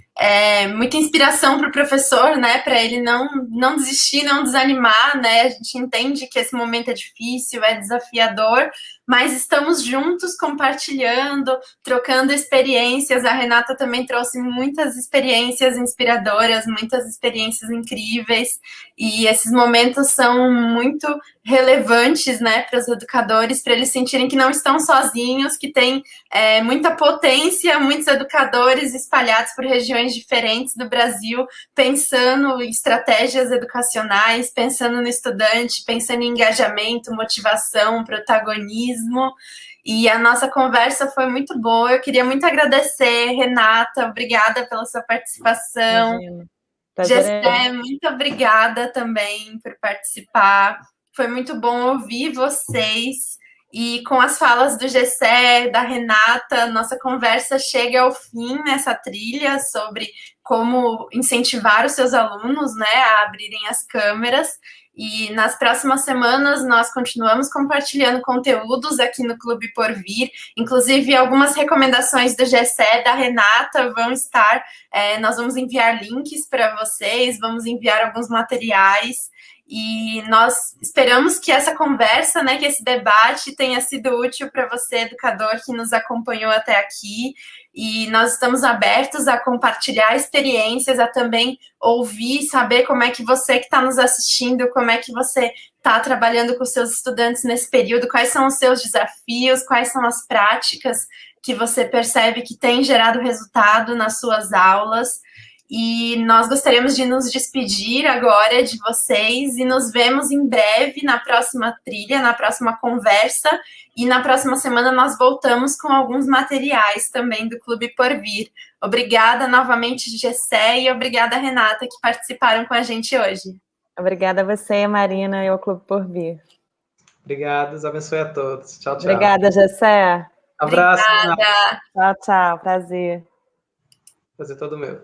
muita inspiração para o professor, né, para ele não desistir, não desanimar, né, a gente entende que esse momento é difícil, é desafiador, mas estamos juntos compartilhando, trocando experiências. A Renata também trouxe muitas experiências inspiradoras, muitas experiências incríveis, e esses momentos são muito relevantes, né, para os educadores, para eles sentirem que não estão sozinhos, que tem muita potência, muitos educadores espalhados por regiões diferentes do Brasil, pensando em estratégias educacionais, pensando no estudante, pensando em engajamento, motivação, protagonismo. E a nossa conversa foi muito boa. Eu queria muito agradecer, Renata, obrigada pela sua participação. Imagina. Gessé, muito obrigada também por participar. Foi muito bom ouvir vocês. E com as falas do Gessé, da Renata, nossa conversa chega ao fim nessa trilha sobre como incentivar os seus alunos, né, a abrirem as câmeras. E nas próximas semanas nós continuamos compartilhando conteúdos aqui no Clube Porvir. Inclusive, algumas recomendações do Gessé, da Renata vão estar. Nós vamos enviar links para vocês, vamos enviar alguns materiais. E nós esperamos que essa conversa, né, que esse debate tenha sido útil para você, educador, que nos acompanhou até aqui. E nós estamos abertos a compartilhar experiências, a também ouvir, saber como é que você que está nos assistindo, como é que você está trabalhando com seus estudantes nesse período, quais são os seus desafios, quais são as práticas que você percebe que tem gerado resultado nas suas aulas. E nós gostaríamos de nos despedir agora de vocês e nos vemos em breve na próxima trilha, na próxima conversa, e na próxima semana nós voltamos com alguns materiais também do Clube Porvir. Obrigada novamente, Gessé, e obrigada, Renata, que participaram com a gente hoje. Obrigada a você, Marina, e ao Clube Porvir. Obrigado, Deus abençoe a todos. Tchau, tchau. Obrigada, Gessé. Abraço. Obrigada. Tchau, tchau. Prazer. Prazer todo meu.